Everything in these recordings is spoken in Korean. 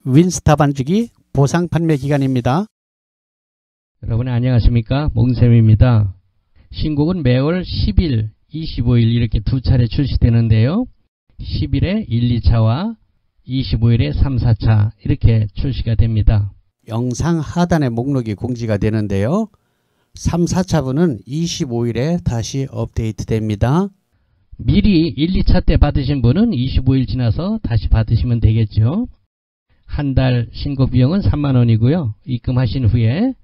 윈스타 반죽이 보상 판매 기간입니다. 여러분 안녕하십니까, 몽쌤입니다. 신곡은 매월 10일, 25일 이렇게 두 차례 출시되는데요. 10일에 1, 2차와 25일에 3, 4차 이렇게 출시가 됩니다. 영상 하단에 목록이 공지가 되는데요. 3, 4차분은 25일에 다시 업데이트 됩니다. 미리 1, 2차 때 받으신 분은 25일 지나서 다시 받으시면 되겠죠. 한 달 신곡 비용은 3만원이고요. 입금하신 후에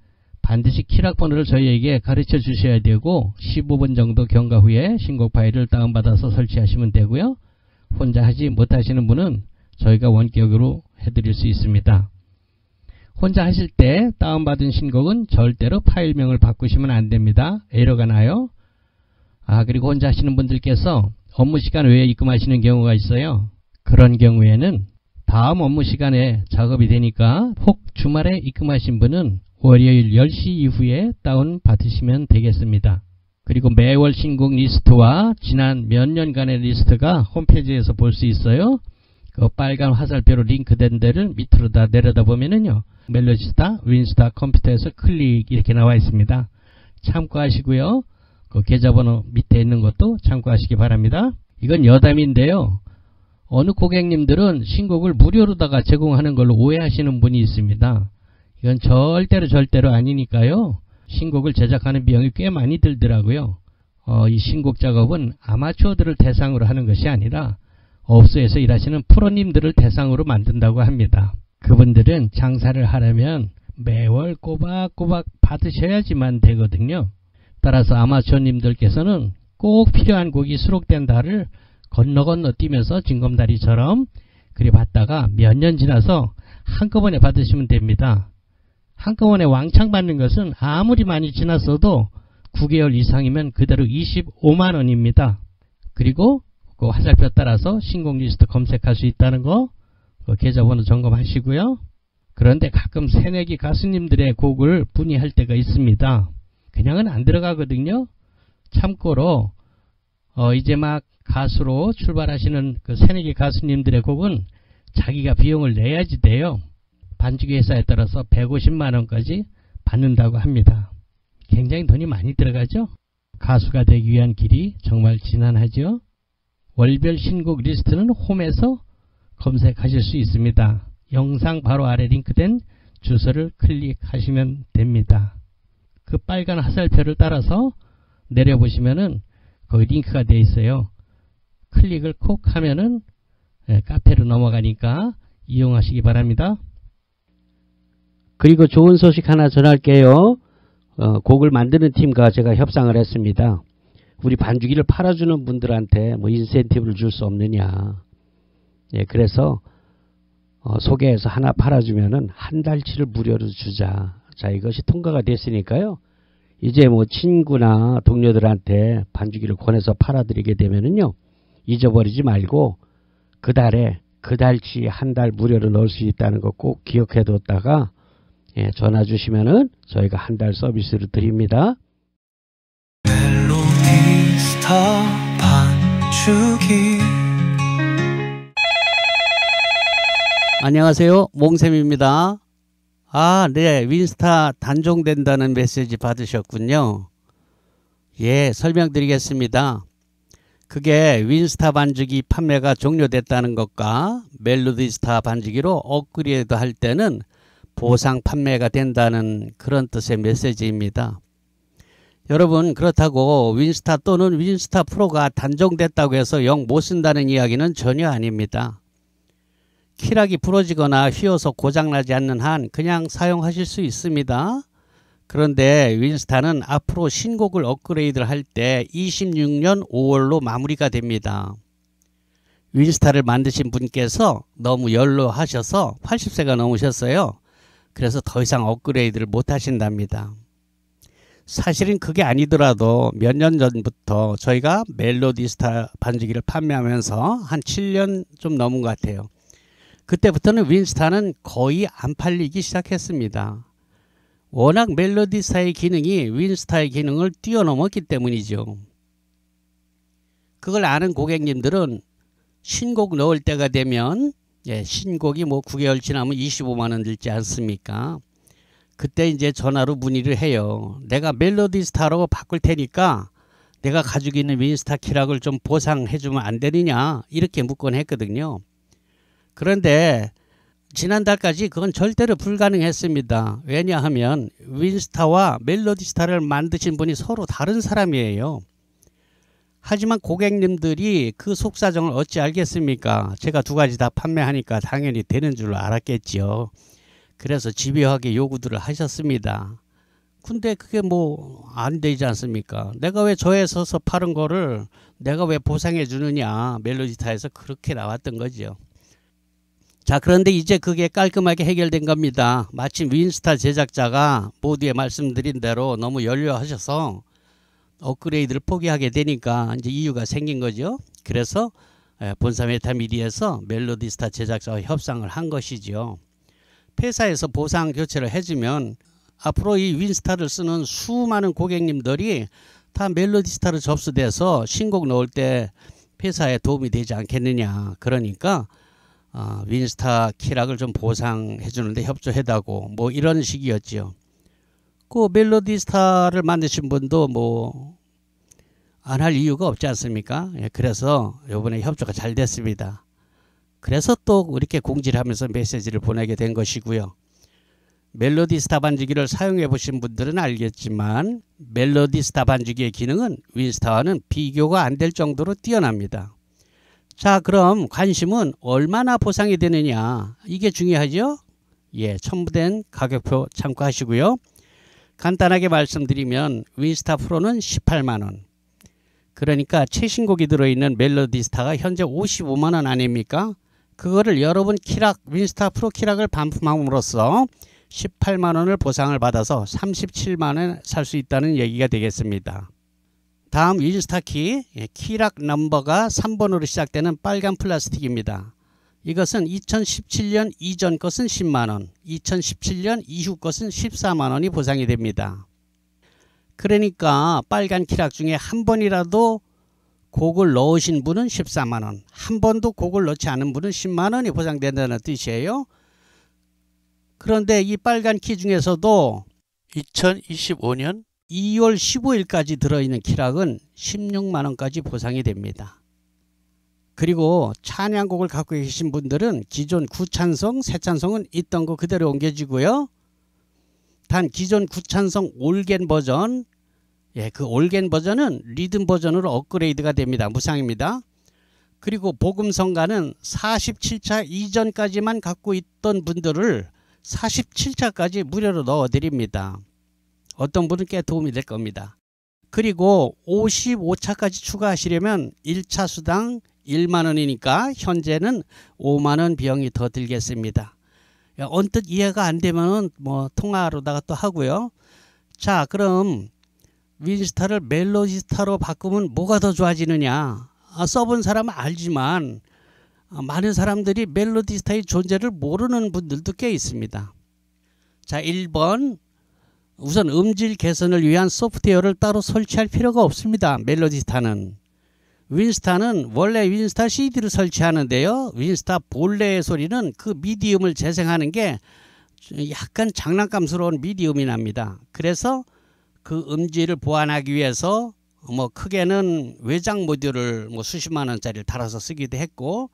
반드시 키락번호를 저희에게 가르쳐 주셔야 되고 15분 정도 경과 후에 신곡 파일을 다운받아서 설치하시면 되고요. 혼자 하지 못하시는 분은 저희가 원격으로 해드릴 수 있습니다. 혼자 하실 때 다운받은 신곡은 절대로 파일명을 바꾸시면 안됩니다. 에러가 나요. 그리고 혼자 하시는 분들께서 업무시간 외에 입금하시는 경우가 있어요. 그런 경우에는 다음 업무시간에 작업이 되니까 혹 주말에 입금하신 분은 월요일 10시 이후에 다운 받으시면 되겠습니다. 그리고 매월 신곡 리스트와 지난 몇 년간의 리스트가 홈페이지에서 볼 수 있어요. 그 빨간 화살표로 링크된 데를 밑으로 다 내려다 보면은요, 멜로디스타, 윈스타 컴퓨터에서 클릭 이렇게 나와 있습니다. 참고하시고요. 그 계좌번호 밑에 있는 것도 참고하시기 바랍니다. 이건 여담인데요. 어느 고객님들은 신곡을 무료로다가 제공하는 걸로 오해하시는 분이 있습니다. 이건 절대로 아니니까요. 신곡을 제작하는 비용이 꽤 많이 들더라고요. 이 신곡 작업은 아마추어들을 대상으로 하는 것이 아니라 업소에서 일하시는 프로님들을 대상으로 만든다고 합니다. 그분들은 장사를 하려면 매월 꼬박꼬박 받으셔야지만 되거든요. 따라서 아마추어님들께서는 꼭 필요한 곡이 수록된 달을 건너 뛰면서 징검다리처럼 그리 받다가 몇 년 지나서 한꺼번에 받으시면 됩니다. 한꺼번에 왕창 받는 것은 아무리 많이 지났어도 9개월 이상이면 그대로 25만원입니다. 그리고 그 화살표 따라서 신곡 리스트 검색할 수 있다는 거, 그 계좌번호 점검하시고요. 그런데 가끔 새내기 가수님들의 곡을 문의할 때가 있습니다. 그냥은 안 들어가거든요. 참고로 이제 막 가수로 출발하시는 그 새내기 가수님들의 곡은 자기가 비용을 내야지 돼요. 반죽 회사에 따라서 150만원까지 받는다고 합니다. 굉장히 돈이 많이 들어가죠. 가수가 되기 위한 길이 정말 지난하죠. 월별 신곡 리스트는 홈에서 검색하실 수 있습니다. 영상 바로 아래 링크된 주소를 클릭하시면 됩니다. 그 빨간 화살표를 따라서 내려보시면은 거기 링크가 되어 있어요. 클릭을 콕 하면은 카페로 넘어가니까 이용하시기 바랍니다. 그리고 좋은 소식 하나 전할게요. 곡을 만드는 팀과 제가 협상을 했습니다. 우리 반죽이를 팔아주는 분들한테 뭐 인센티브를 줄 수 없느냐. 그래서 소개해서 하나 팔아주면은 한 달치를 무료로 주자. 자, 이것이 통과가 됐으니까요. 이제 뭐 친구나 동료들한테 반죽이를 권해서 팔아드리게 되면은요, 잊어버리지 말고 그 달에 그 달치 한 달 무료로 넣을 수 있다는 거 꼭 기억해뒀다가 전화 주시면은 저희가 한 달 서비스로 드립니다. 멜로디스타 반죽이. 안녕하세요, 몽쌤입니다. 네, 윈스타 단종된다는 메시지 받으셨군요. 설명드리겠습니다. 그게 윈스타 반죽이 판매가 종료됐다는 것과 멜로디스타 반죽이로 업그레이드 할 때는 보상 판매가 된다는 그런 뜻의 메시지입니다. 여러분, 그렇다고 윈스타 또는 윈스타 프로가 단종됐다고 해서 영 못 쓴다는 이야기는 전혀 아닙니다. 키락이 부러지거나 휘어서 고장나지 않는 한 그냥 사용하실 수 있습니다. 그런데 윈스타는 앞으로 신곡을 업그레이드를 할 때 26년 5월로 마무리가 됩니다. 윈스타를 만드신 분께서 너무 연로하셔서 80세가 넘으셨어요. 그래서 더 이상 업그레이드를 못 하신답니다. 사실은 그게 아니더라도 몇 년 전부터 저희가 멜로디스타 반죽이를 판매하면서 한 7년 좀 넘은 것 같아요. 그때부터는 윈스타는 거의 안 팔리기 시작했습니다. 워낙 멜로디스타의 기능이 윈스타의 기능을 뛰어넘었기 때문이죠. 그걸 아는 고객님들은 신곡 넣을 때가 되면 예, 신곡이 뭐 9개월 지나면 25만 원 들지 않습니까? 그때 이제 전화로 문의를 해요. 내가 멜로디 스타로 바꿀 테니까 내가 가지고 있는 윈스타 키락을 좀 보상해 주면 안 되느냐 이렇게 묻곤 했거든요. 그런데 지난달까지 그건 절대로 불가능했습니다. 왜냐하면 윈스타와 멜로디 스타를 만드신 분이 서로 다른 사람이에요. 하지만 고객님들이 그 속사정을 어찌 알겠습니까? 제가 두 가지 다 판매하니까 당연히 되는 줄 알았겠지요. 그래서 집요하게 요구들을 하셨습니다. 근데 그게 뭐 안 되지 않습니까? 내가 왜 저에 서서 파는 거를 내가 왜 보상해 주느냐. 멜로디스타에서 그렇게 나왔던 거죠. 자, 그런데 이제 그게 깔끔하게 해결된 겁니다. 마침 윈스타 제작자가 모두에 말씀드린 대로 너무 연료하셔서 업그레이드를 포기하게 되니까 이제 이유가 생긴 거죠. 그래서 본사 메타미디에서 멜로디스타 제작자와 협상을 한 것이죠. 회사에서 보상 교체를 해주면 앞으로 이 윈스타를 쓰는 수많은 고객님들이 다 멜로디스타로 접수돼서 신곡 넣을 때 회사에 도움이 되지 않겠느냐. 그러니까 윈스타 키락을 좀 보상해 주는데 협조해달라고 뭐 이런 식이었지요. 그 멜로디스타를 만드신 분도 뭐 안 할 이유가 없지 않습니까? 예, 그래서 이번에 협조가 잘 됐습니다. 그래서 또 이렇게 공지를 하면서 메시지를 보내게 된 것이고요. 멜로디스타 반주기를 사용해 보신 분들은 알겠지만 멜로디스타 반주기의 기능은 윈스타와는 비교가 안 될 정도로 뛰어납니다. 자, 그럼 관심은 얼마나 보상이 되느냐, 이게 중요하죠. 예, 첨부된 가격표 참고하시고요. 간단하게 말씀드리면 윈스타 프로는 18만원, 그러니까 최신곡이 들어있는 멜로디스타가 현재 55만원 아닙니까? 그거를 여러분 키락 윈스타 프로 키락을 반품함으로써 18만원을 보상을 받아서 37만원에 살 수 있다는 얘기가 되겠습니다. 다음 윈스타 키, 키락 넘버가 3번으로 시작되는 빨간 플라스틱입니다. 이것은 2017년 이전 것은 10만원, 2017년 이후 것은 14만원이 보상이 됩니다. 그러니까 빨간 키락 중에 한 번이라도 곡을 넣으신 분은 14만원, 한 번도 곡을 넣지 않은 분은 10만원이 보상된다는 뜻이에요. 그런데 이 빨간 키 중에서도 2025년 2월 15일까지 들어있는 키락은 16만원까지 보상이 됩니다. 그리고 찬양곡을 갖고 계신 분들은 기존 구찬성, 새찬성은 있던 거 그대로 옮겨지고요. 단 기존 구찬성 올겐 버전, 그 올겐 버전은 리듬 버전으로 업그레이드가 됩니다. 무상입니다. 그리고 복음성가는 47차 이전까지만 갖고 있던 분들을 47차까지 무료로 넣어드립니다. 어떤 분은 꽤 도움이 될 겁니다. 그리고 55차까지 추가하시려면 1차 수당 1만원이니까 현재는 5만원 비용이 더 들겠습니다. 언뜻 이해가 안 되면 뭐 통화로다가 또 하고요. 자, 그럼 윈스타를 멜로디스타로 바꾸면 뭐가 더 좋아지느냐. 써본 사람은 알지만 많은 사람들이 멜로디스타의 존재를 모르는 분들도 꽤 있습니다. 자, 1번, 우선 음질 개선을 위한 소프트웨어를 따로 설치할 필요가 없습니다. 멜로디스타는. 윈스타는 원래 윈스타 CD를 설치하는데요. 윈스타 본래의 소리는 그 미디움을 재생하는 게 약간 장난감스러운 미디움이 납니다. 그래서 그 음질을 보완하기 위해서 뭐 크게는 외장 모듈을 뭐 수십만 원짜리를 달아서 쓰기도 했고,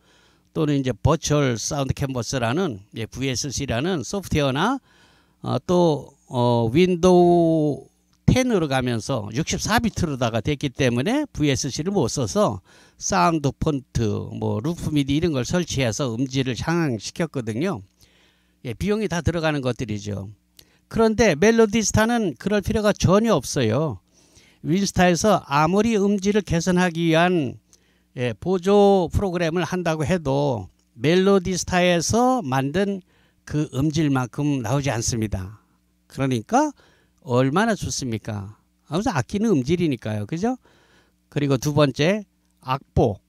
또는 이제 버추얼 사운드 캔버스라는 VSC라는 소프트웨어나 또 윈도우 10으로 가면서 64비트로다가 됐기 때문에 VSC를 못 써서 사운드 폰트, 뭐 루프 미디 이런 걸 설치해서 음질을 향상시켰거든요. 비용이 다 들어가는 것들이죠. 그런데 멜로디스타는 그럴 필요가 전혀 없어요. 윈스타에서 아무리 음질을 개선하기 위한 보조 프로그램을 한다고 해도 멜로디스타에서 만든 그 음질만큼 나오지 않습니다. 그러니까 얼마나 좋습니까? 아무튼 아끼는 음질이니까요. 그죠? 그리고 두 번째, 악보.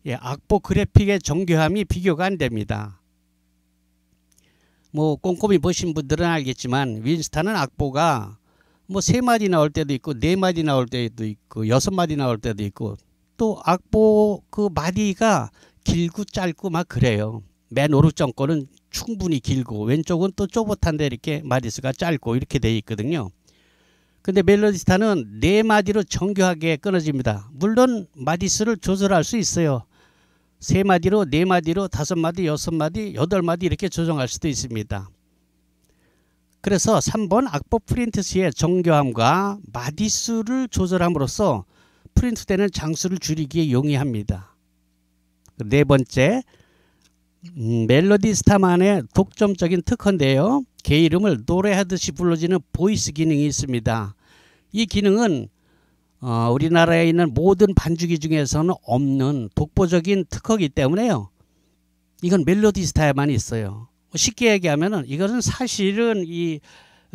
악보 그래픽의 정교함이 비교가 안 됩니다. 뭐 꼼꼼히 보신 분들은 알겠지만 윈스타는 악보가 뭐 3마디 나올 때도 있고 4마디 나올 때도 있고 6마디 나올 때도 있고, 또 악보 그 마디가 길고 짧고 막 그래요. 맨 오른쪽 거는 충분히 길고 왼쪽은 또 쪼봇한데 이렇게 마디수가 짧고 이렇게 되어 있거든요. 근데 멜로디스타는 4마디로 정교하게 끊어집니다. 물론 마디수를 조절할 수 있어요. 3마디로, 4마디로, 5마디, 6마디, 8마디 이렇게 조정할 수도 있습니다. 그래서 3번 악보 프린트 시의 정교함과 마디수를 조절함으로써 프린트되는 장수를 줄이기에 용이합니다. 4번째, 멜로디스타만의 독점적인 특허인데요. 개 이름을 노래하듯이 불러지는 보이스 기능이 있습니다. 이 기능은 우리나라에 있는 모든 반주기 중에서는 없는 독보적인 특허이기 때문에요. 이건 멜로디스타에만 있어요. 쉽게 얘기하면은 이것은 사실은 이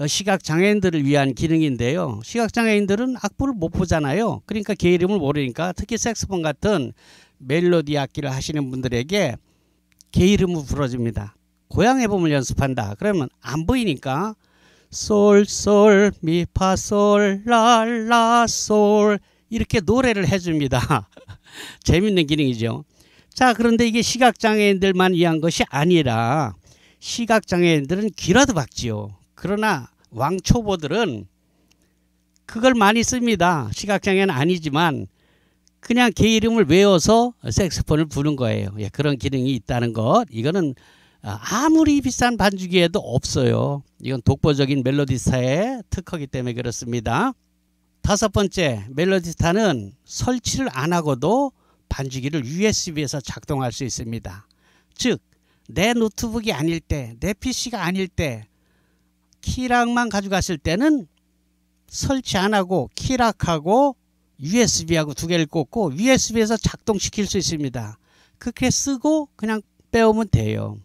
시각장애인들을 위한 기능인데요. 시각장애인들은 악보를 못 보잖아요. 그러니까 개 이름을 모르니까 특히 색소폰 같은 멜로디 악기를 하시는 분들에게 개 이름을 불러줍니다. 고향 해봄을 연습한다. 그러면 안 보이니까 솔, 솔, 미, 파, 솔, 라, 라, 솔 이렇게 노래를 해줍니다. 재밌는 기능이죠. 자, 그런데 이게 시각장애인들만 위한 것이 아니라 시각장애인들은 귀라도 박지요. 그러나 왕초보들은 그걸 많이 씁니다. 시각장애는 아니지만 그냥 개 이름을 외워서 색소폰을 부는 거예요. 예, 그런 기능이 있다는 것. 이거는 아무리 비싼 반주기에도 없어요. 이건 독보적인 멜로디스타의 특허이기 때문에 그렇습니다. 5번째, 멜로디스타는 설치를 안 하고도 반주기를 USB에서 작동할 수 있습니다. 즉, 내 노트북이 아닐 때, 내 PC가 아닐 때 키락만 가져갔을 때는 설치 안 하고 키락하고 USB하고 2개를 꽂고 USB에서 작동시킬 수 있습니다. 그렇게 쓰고 그냥 빼오면 돼요.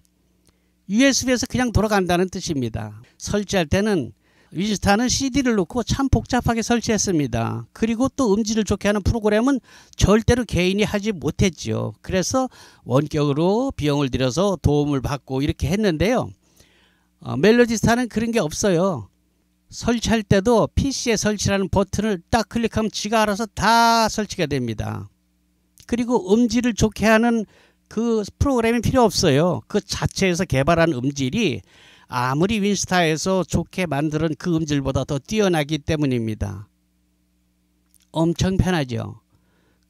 USB에서 그냥 돌아간다는 뜻입니다. 설치할 때는 윈스타는 CD를 넣고 참 복잡하게 설치했습니다. 그리고 또 음질을 좋게 하는 프로그램은 절대로 개인이 하지 못했죠. 그래서 원격으로 비용을 들여서 도움을 받고 이렇게 했는데요. 멜로디스타는 그런 게 없어요. 설치할 때도 PC에 설치라는 버튼을 딱 클릭하면 지가 알아서 다 설치가 됩니다. 그리고 음질을 좋게 하는 그 프로그램이 필요 없어요. 그 자체에서 개발한 음질이 아무리 윈스타에서 좋게 만드는 그 음질보다 더 뛰어나기 때문입니다. 엄청 편하죠.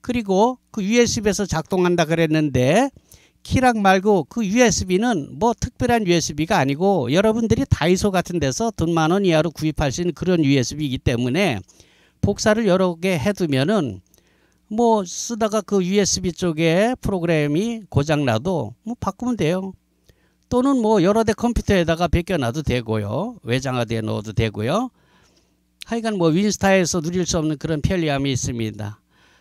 그리고 그 USB에서 작동한다 그랬는데 키락 말고 그 USB는 뭐 특별한 USB가 아니고 여러분들이 다이소 같은 데서 돈 10,000원 이하로 구입할 수 있는 그런 USB이기 때문에 복사를 여러 개 해두면은 뭐 쓰다가 그 USB 쪽에 프로그램이 고장나도 뭐 바꾸면 돼요. 또는 뭐 여러 대 컴퓨터에다가 베껴놔도 되고요. 외장하드에 넣어도 되고요. 하여간 뭐 윈스타에서 누릴 수 없는 그런 편리함이 있습니다.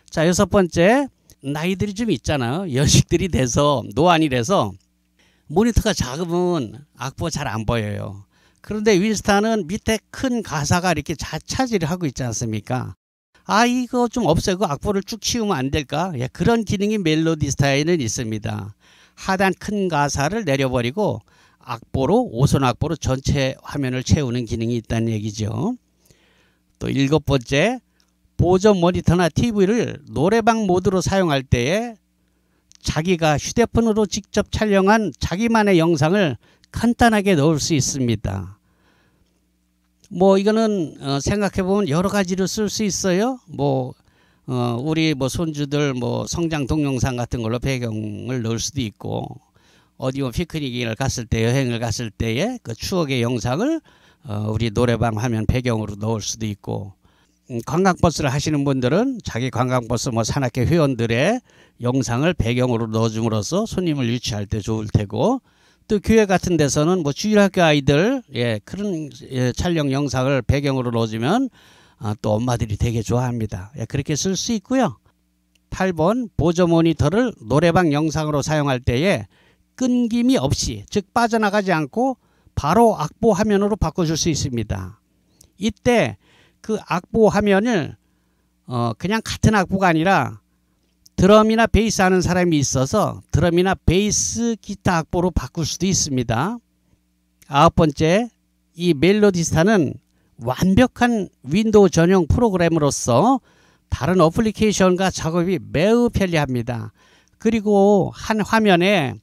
자, 6번째, 나이들이 좀 있잖아요. 연식들이 돼서 노안이 돼서 모니터가 작으면 악보 잘 안 보여요. 그런데 윈스타는 밑에 큰 가사가 이렇게 차지를 하고 있지 않습니까? 아, 이거 좀 없애고 악보를 쭉 치우면 안 될까? 예, 그런 기능이 멜로디스타에는 있습니다. 하단 큰 가사를 내려버리고 악보로 5선 악보로 전체 화면을 채우는 기능이 있다는 얘기죠. 또 7번째, 보조 모니터나 TV를 노래방 모드로 사용할 때에 자기가 휴대폰으로 직접 촬영한 자기만의 영상을 간단하게 넣을 수 있습니다. 뭐 이거는 생각해보면 여러 가지로 쓸 수 있어요. 우리 손주들 성장 동영상 같은 걸로 배경을 넣을 수도 있고, 어디 피크닉을 갔을 때, 여행을 갔을 때의 그 추억의 영상을 우리 노래방 화면 배경으로 넣을 수도 있고, 관광버스를 하시는 분들은 자기 관광버스 산악회 회원들의 영상을 배경으로 넣어줌으로써 손님을 유치할 때 좋을 테고, 또 교회 같은 데서는 주일학교 아이들 그런 촬영 영상을 배경으로 넣어주면 또 엄마들이 되게 좋아합니다. 그렇게 쓸 수 있고요. 8번, 보조 모니터를 노래방 영상으로 사용할 때에 끊김이 없이, 즉 빠져나가지 않고 바로 악보 화면으로 바꿔줄 수 있습니다. 이때 그 악보 화면을 그냥 같은 악보가 아니라 드럼이나 베이스 하는 사람이 있어서 드럼이나 베이스 기타 악보로 바꿀 수도 있습니다. 9번째, 이 멜로디스타는 완벽한 윈도우 전용 프로그램으로서 다른 어플리케이션과 작업이 매우 편리합니다. 그리고 한 화면에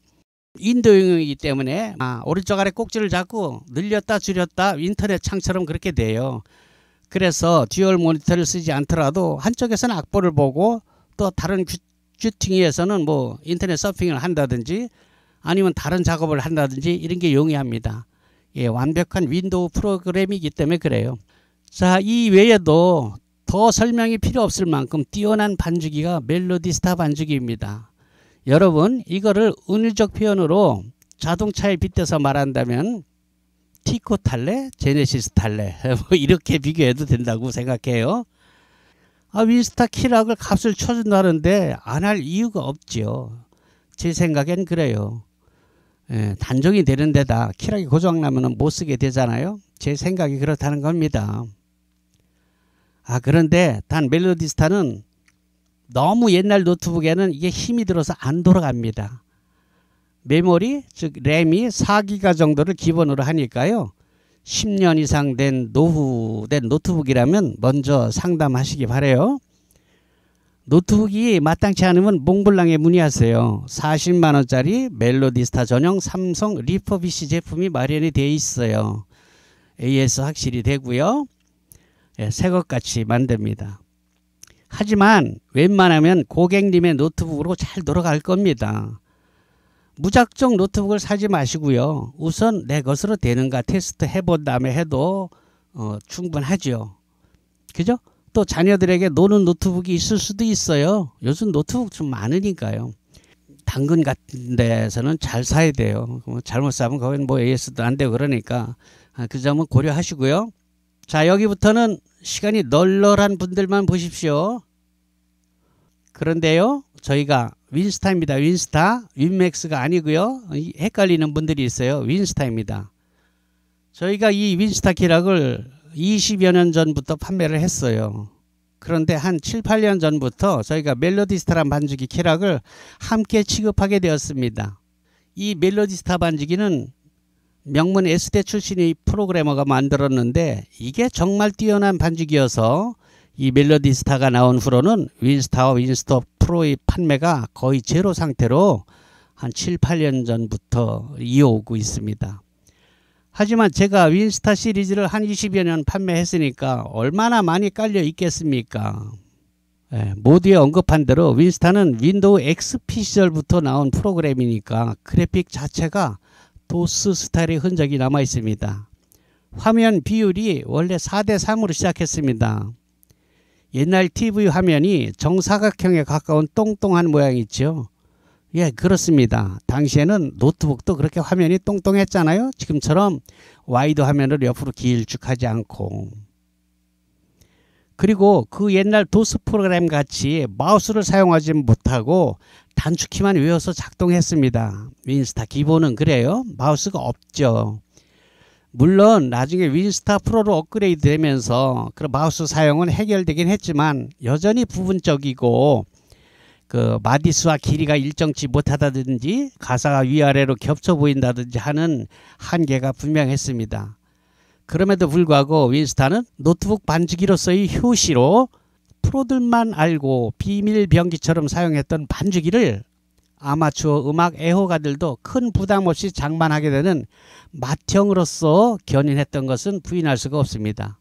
인도용이기 때문에 오른쪽 아래 꼭지를 잡고 늘렸다 줄였다 인터넷 창처럼 그렇게 돼요. 그래서 듀얼 모니터를 쓰지 않더라도 한쪽에서는 악보를 보고 또 다른 큐팅에서는 뭐 인터넷 서핑을 한다든지 아니면 다른 작업을 한다든지 이런 게 용이합니다. 예, 완벽한 윈도우 프로그램이기 때문에 그래요. 자, 이 외에도 더 설명이 필요 없을 만큼 뛰어난 반주기가 멜로디스타 반주기입니다. 여러분, 이거를 은유적 표현으로 자동차에 빗대서 말한다면 티코 탈래? 제네시스 탈래? 뭐 이렇게 비교해도 된다고 생각해요. 윈스타 키락을 값을 쳐준다는데 안 할 이유가 없죠. 제 생각엔 그래요. 예, 단종이 되는 데다 키락이 고장나면 못 쓰게 되잖아요. 제 생각이 그렇다는 겁니다. 그런데 단 멜로디스타는 너무 옛날 노트북에는 이게 힘이 들어서 안 돌아갑니다. 메모리, 즉 램이 4기가 정도를 기본으로 하니까요. 10년 이상 된 노후된 노트북이라면 먼저 상담하시기 바래요. 노트북이 마땅치 않으면 몽블랑에 문의하세요. 40만원짜리 멜로디스타 전용 삼성 리퍼비시 제품이 마련이 되어 있어요. AS 확실히 되고요. 예, 새것같이 만듭니다. 하지만 웬만하면 고객님의 노트북으로 잘 돌아갈 겁니다. 무작정 노트북을 사지 마시고요. 우선 내 것으로 되는가 테스트 해본 다음에 해도 충분하죠. 그죠? 또 자녀들에게 노는 노트북이 있을 수도 있어요. 요즘 노트북 좀 많으니까요. 당근 같은 데서는 잘 사야 돼요. 잘못 사면 거기는 뭐 AS도 안 되고 그러니까 그 점은 고려하시고요. 자, 여기부터는 시간이 널널한 분들만 보십시오. 그런데요, 저희가 윈스타입니다. 윈스타, 윈맥스가 아니고요. 헷갈리는 분들이 있어요. 윈스타입니다. 저희가 이 윈스타 키락을 20여 년 전부터 판매를 했어요. 그런데 한 7, 8년 전부터 저희가 멜로디스타란 반주기 키락을 함께 취급하게 되었습니다. 이 멜로디스타 반주기는 명문 S대 출신의 프로그래머가 만들었는데 이게 정말 뛰어난 반주기여서 이 멜로디스타가 나온 후로는 윈스타와 윈스타 프로의 판매가 거의 제로 상태로 한 7, 8년 전부터 이어오고 있습니다. 하지만 제가 윈스타 시리즈를 한 20여 년 판매했으니까 얼마나 많이 깔려 있겠습니까? 모두에 언급한 대로 윈스타는 윈도우 XP 시절부터 나온 프로그램이니까 그래픽 자체가 도스 스타일의 흔적이 남아 있습니다. 화면 비율이 원래 4:3으로 시작했습니다. 옛날 TV 화면이 정사각형에 가까운 똥똥한 모양이 있죠. 예, 그렇습니다. 당시에는 노트북도 그렇게 화면이 똥똥했잖아요. 지금처럼 와이드 화면을 옆으로 길쭉하지 않고. 그리고 그 옛날 도스 프로그램 같이 마우스를 사용하지 못하고 단축키만 외워서 작동했습니다. 윈스타 기본은 그래요. 마우스가 없죠. 물론 나중에 윈스타 프로로 업그레이드 되면서 그 마우스 사용은 해결되긴 했지만 여전히 부분적이고 그 마디수와 길이가 일정치 못하다든지 가사가 위아래로 겹쳐 보인다든지 하는 한계가 분명했습니다. 그럼에도 불구하고 윈스타는 노트북 반주기로서의 효시로 프로들만 알고 비밀 병기처럼 사용했던 반주기를 아마추어 음악 애호가들도 큰 부담 없이 장만하게 되는 맏형으로서 견인했던 것은 부인할 수가 없습니다.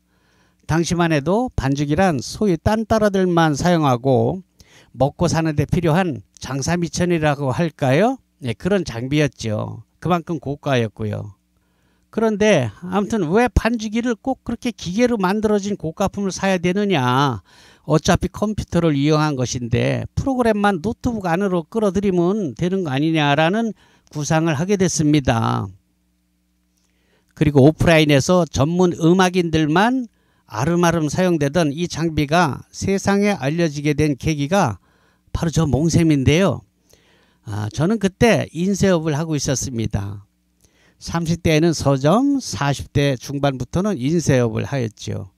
당시만 해도 반주기란 소위 딴따라들만 사용하고 먹고 사는 데 필요한 장사미천이라고 할까요? 네, 그런 장비였죠. 그만큼 고가였고요. 그런데 아무튼 왜 반주기를 꼭 그렇게 기계로 만들어진 고가품을 사야 되느냐. 어차피 컴퓨터를 이용한 것인데 프로그램만 노트북 안으로 끌어들이면 되는 거 아니냐라는 구상을 하게 됐습니다. 그리고 오프라인에서 전문 음악인들만 아름아름 사용되던 이 장비가 세상에 알려지게 된 계기가 바로 저 몽셈인데요. 저는 그때 인쇄업을 하고 있었습니다. 30대에는 서점, 40대 중반부터는 인쇄업을 하였죠.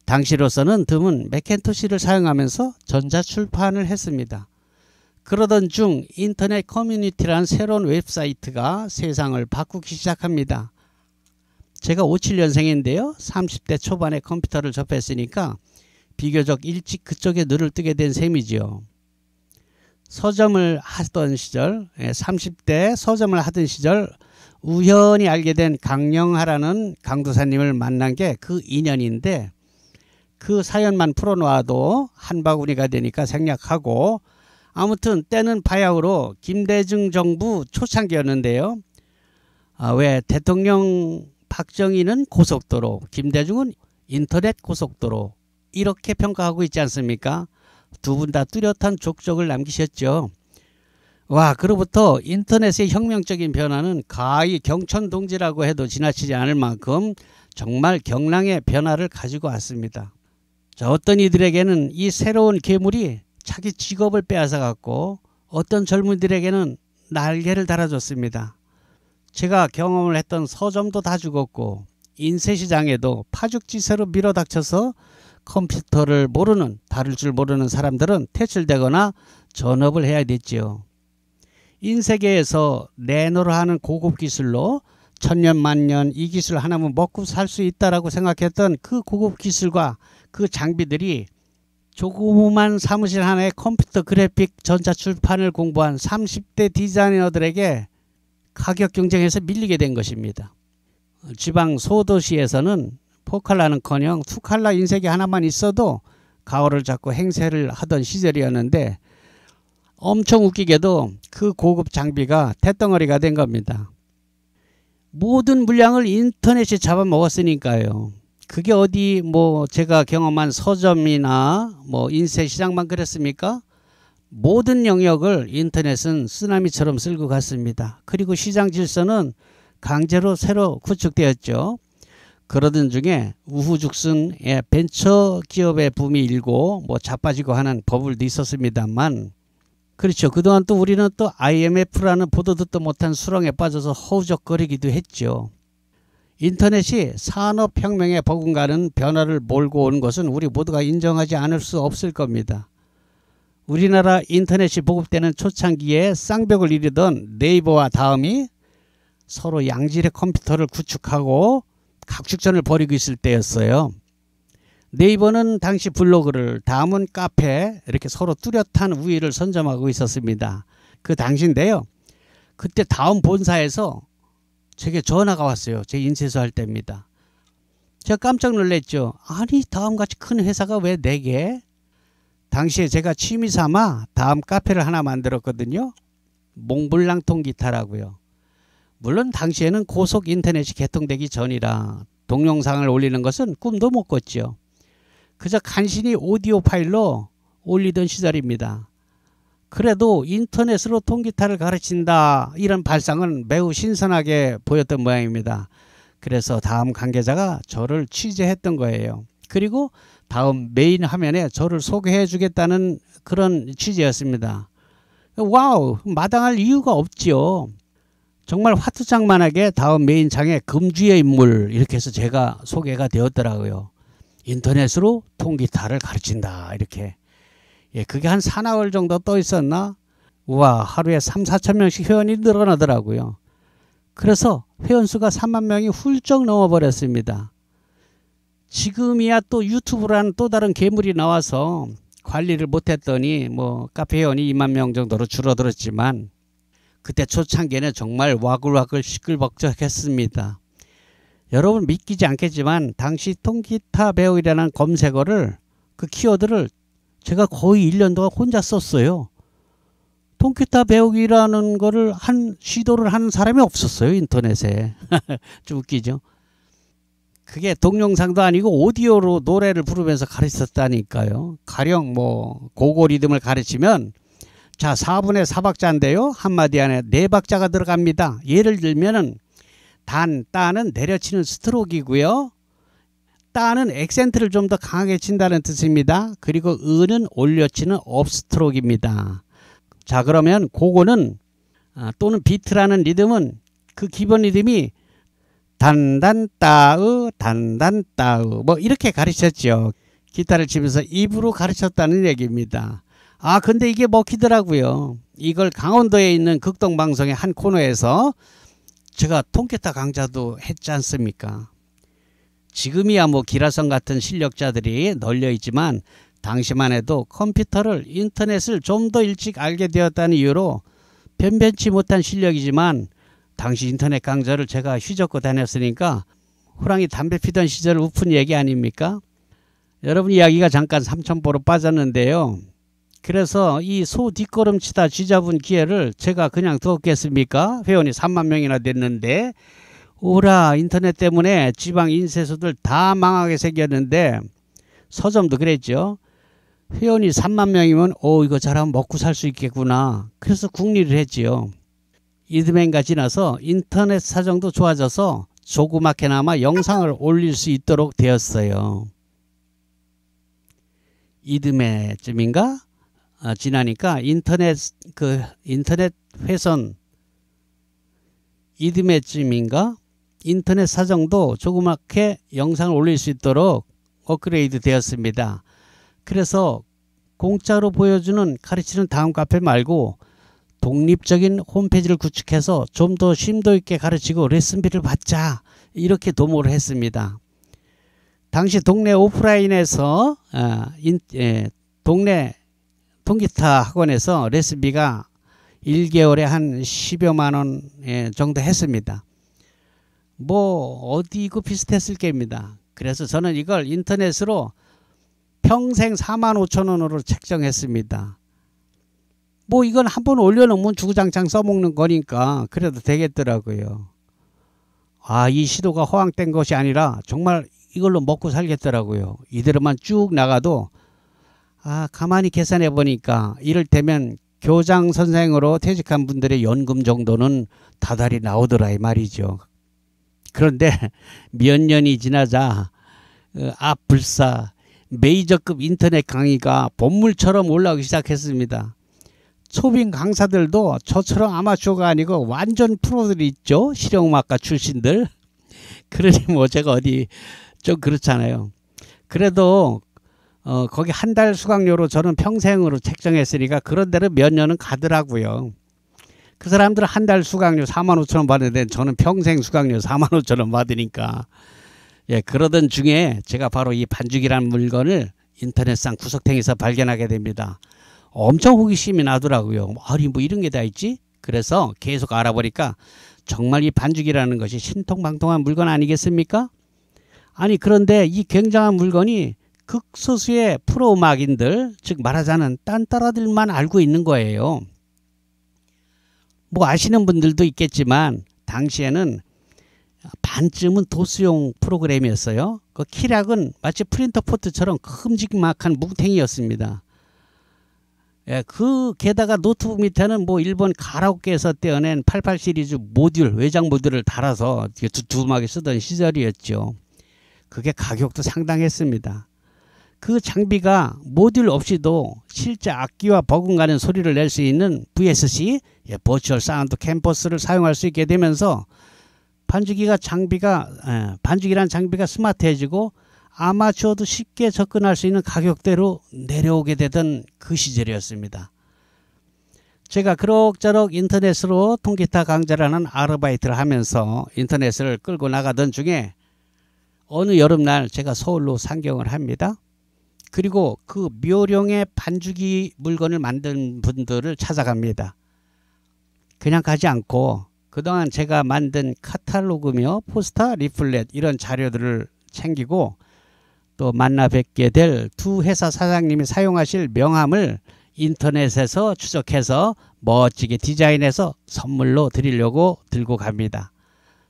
당시로서는 드문 맥킨토시를 사용하면서 전자출판을 했습니다. 그러던 중 인터넷 커뮤니티라는 새로운 웹사이트가 세상을 바꾸기 시작합니다. 제가 57년생인데요. 30대 초반에 컴퓨터를 접했으니까 비교적 일찍 그쪽에 눈을 뜨게 된 셈이죠. 서점을 하던 시절, 30대 서점을 하던 시절 우연히 알게 된 강영하라는 강도사님을 만난 게 그 인연인데, 그 사연만 풀어놓아도 한 바구니가 되니까 생략하고, 아무튼 때는 바야흐로 김대중 정부 초창기였는데요. 왜 대통령 박정희는 고속도로, 김대중은 인터넷 고속도로, 이렇게 평가하고 있지 않습니까? 두 분 다 뚜렷한 족적을 남기셨죠. 와, 그로부터 인터넷의 혁명적인 변화는 가히 경천동지라고 해도 지나치지 않을 만큼 정말 경랑의 변화를 가지고 왔습니다. 자, 어떤 이들에게는 이 새로운 괴물이 자기 직업을 빼앗아갔고, 어떤 젊은이들에게는 날개를 달아줬습니다. 제가 경험을 했던 서점도 다 죽었고, 인쇄시장에도 파죽지세로 밀어닥쳐서 컴퓨터를 모르는, 다룰 줄 모르는 사람들은 퇴출되거나 전업을 해야 됐지요. 인쇄계에서 내노를 하는 고급 기술로 천년만년 이 기술 하나면 먹고 살 수 있다라고 생각했던 그 고급 기술과 그 장비들이 조그만 사무실 하나에 컴퓨터 그래픽 전자출판을 공부한 30대 디자이너들에게 가격 경쟁에서 밀리게 된 것입니다. 지방 소도시에서는 4칼라는커녕 2칼라 인쇄기 하나만 있어도 가오를 잡고 행세를 하던 시절이었는데, 엄청 웃기게도 그 고급 장비가 쇳덩어리가 된 겁니다. 모든 물량을 인터넷이 잡아먹었으니까요. 그게 어디 제가 경험한 서점이나 인쇄시장만 그랬습니까? 모든 영역을 인터넷은 쓰나미처럼 쓸고 갔습니다. 그리고 시장 질서는 강제로 새로 구축되었죠. 그러던 중에 우후죽순 벤처 기업의 붐이 일고 자빠지고 하는 버블도 있었습니다만, 그렇죠. 그동안 또 우리는 또 IMF라는 보도 듣도 못한 수렁에 빠져서 허우적거리기도 했죠. 인터넷이 산업혁명에 버금가는 변화를 몰고 온 것은 우리 모두가 인정하지 않을 수 없을 겁니다. 우리나라 인터넷이 보급되는 초창기에 쌍벽을 이루던 네이버와 다음이 서로 양질의 컴퓨터를 구축하고 각축전을 벌이고 있을 때였어요. 네이버는 당시 블로그를, 다음은 카페, 이렇게 서로 뚜렷한 우위를 선점하고 있었습니다. 그 당시인데요. 그때 다음 본사에서 제게 전화가 왔어요. 제 인쇄소 할 때입니다. 제가 깜짝 놀랐죠. 아니, 다음같이 큰 회사가 왜 4개? 당시에 제가 취미 삼아 다음 카페를 하나 만들었거든요. 몽블랑 통기타라고요. 물론 당시에는 고속 인터넷이 개통되기 전이라 동영상을 올리는 것은 꿈도 못 꿨죠. 그저 간신히 오디오 파일로 올리던 시절입니다. 그래도 인터넷으로 통기타를 가르친다, 이런 발상은 매우 신선하게 보였던 모양입니다. 그래서 다음 관계자가 저를 취재했던 거예요. 그리고 다음 메인 화면에 저를 소개해 주겠다는 그런 취지였습니다. 와우, 마당할 이유가 없지요. 정말 화투장만하게 다음 메인 장에 금주의 인물, 이렇게 해서 제가 소개가 되었더라고요. 인터넷으로 통기타를 가르친다, 이렇게. 그게 한 4나흘 정도 떠 있었나? 우와, 하루에 3, 4천 명씩 회원이 늘어나더라고요. 그래서 회원수가 3만 명이 훌쩍 넘어버렸습니다. 지금이야 또 유튜브라는 또 다른 괴물이 나와서 관리를 못했더니 카페 회원이 2만 명 정도로 줄어들었지만, 그때 초창기에는 정말 와글와글 시끌벅적했습니다. 여러분 믿기지 않겠지만 당시 통기타 배우기라는 검색어를, 그 키워드를 제가 거의 1년 동안 혼자 썼어요. 통기타 배우기라는 거를 시도를 하는 사람이 없었어요, 인터넷에. 좀 웃기죠. 그게 동영상도 아니고 오디오로 노래를 부르면서 가르쳤다니까요. 가령 고고 리듬을 가르치면, 자, 4분의 4박자인데요. 한마디 안에 4박자가 들어갑니다. 예를 들면은 단, 따는 내려치는 스트로크이고요. 따는 액센트를 좀 더 강하게 친다는 뜻입니다. 그리고 은은 올려치는 업스트로크입니다. 자, 그러면 고고는 또는 비트라는 리듬은 그 기본 리듬이 단단따으 단단따으 이렇게 가르쳤죠. 기타를 치면서 입으로 가르쳤다는 얘기입니다. 근데 이게 먹히더라고요. 이걸 강원도에 있는 극동방송의 한 코너에서 제가 통기타 강좌도 했지 않습니까? 지금이야 기라성 같은 실력자들이 널려 있지만 당시만 해도 컴퓨터를 인터넷을 좀 더 일찍 알게 되었다는 이유로 변변치 못한 실력이지만 당시 인터넷 강좌를 제가 휘젓고 다녔으니까 호랑이 담배 피던 시절 우픈 얘기 아닙니까? 여러분 이야기가 잠깐 삼천포로 빠졌는데요. 그래서 이 소 뒷걸음치다 쥐잡은 기회를 제가 그냥 두었겠습니까? 회원이 3만 명이나 됐는데 오라 인터넷 때문에 지방 인쇄소들 다 망하게 생겼는데 서점도 그랬죠. 회원이 3만 명이면 이거 잘하면 먹고 살 수 있겠구나. 그래서 국리를 했지요. 이듬해인가 지나서 인터넷 사정도 좋아져서 조그맣게나마 영상을 올릴 수 있도록 되었어요. 이듬해쯤인가 지나니까 인터넷 회선 이듬해쯤인가 인터넷 사정도 조그맣게 영상을 올릴 수 있도록 업그레이드 되었습니다. 그래서 공짜로 보여주는 가르치는 다음 카페 말고 독립적인 홈페이지를 구축해서 좀 더 심도 있게 가르치고 레슨비를 받자 이렇게 도모를 했습니다. 당시 동네 오프라인에서 동네 통기타 학원에서 레슨비가 1개월에 한 10여만 원 정도 했습니다. 뭐 어디 이거 비슷했을 겁니다. 그래서 저는 이걸 인터넷으로 평생 45,000원으로 책정했습니다. 뭐 이건 한번 올려놓으면 주구장창 써먹는 거니까 그래도 되겠더라고요. 이 시도가 허황된 것이 아니라 정말 이걸로 먹고 살겠더라고요. 이대로만 쭉 나가도 가만히 계산해 보니까 이를테면 교장 선생으로 퇴직한 분들의 연금 정도는 다달이 나오더라 이 말이죠. 그런데 몇 년이 지나자 불사 메이저급 인터넷 강의가 본물처럼 올라오기 시작했습니다. 초빙 강사들도 저처럼 아마추어가 아니고 완전 프로들이 있죠. 실용음악가 출신들. 그러니 뭐 제가 어디 좀 그렇잖아요. 그래도 거기 한 달 수강료로 저는 평생으로 책정했으니까 그런 데로 몇 년은 가더라고요. 그 사람들은 한 달 수강료 45,000원 받는데 저는 평생 수강료 45,000원 받으니까 그러던 중에 제가 바로 이 반죽이라는 물건을 인터넷상 구석탱이에서 발견하게 됩니다. 엄청 호기심이 나더라고요. 아니 뭐 이런 게 다 있지? 그래서 계속 알아보니까 정말 이 반죽이라는 것이 신통방통한 물건 아니겠습니까? 아니 그런데 이 굉장한 물건이 극소수의 프로음악인들 즉 말하자면 딴따라들만 알고 있는 거예요. 뭐 아시는 분들도 있겠지만 당시에는 반쯤은 도수용 프로그램이었어요. 그 키락은 마치 프린터 포트처럼 큼직막한 뭉탱이였습니다. 그 게다가 노트북 밑에는 뭐 일본 가라오케에서 떼어낸 88 시리즈 모듈 외장 모듈을 달아서 두툼하게 쓰던 시절이었죠. 그게 가격도 상당했습니다. 그 장비가 모듈 없이도 실제 악기와 버금가는 소리를 낼 수 있는 VSC 버추얼 사운드 캠퍼스를 사용할 수 있게 되면서 반죽이라는 장비가 스마트해지고 아마추어도 쉽게 접근할 수 있는 가격대로 내려오게 되던 그 시절이었습니다. 제가 그럭저럭 인터넷으로 통기타 강좌라는 아르바이트를 하면서 인터넷을 끌고 나가던 중에 어느 여름날 제가 서울로 상경을 합니다. 그리고 그 묘령의 반죽이 물건을 만든 분들을 찾아갑니다. 그냥 가지 않고 그동안 제가 만든 카탈로그며 포스터, 리플렛 이런 자료들을 챙기고 또 만나 뵙게 될 두 회사 사장님이 사용하실 명함을 인터넷에서 추적해서 멋지게 디자인해서 선물로 드리려고 들고 갑니다.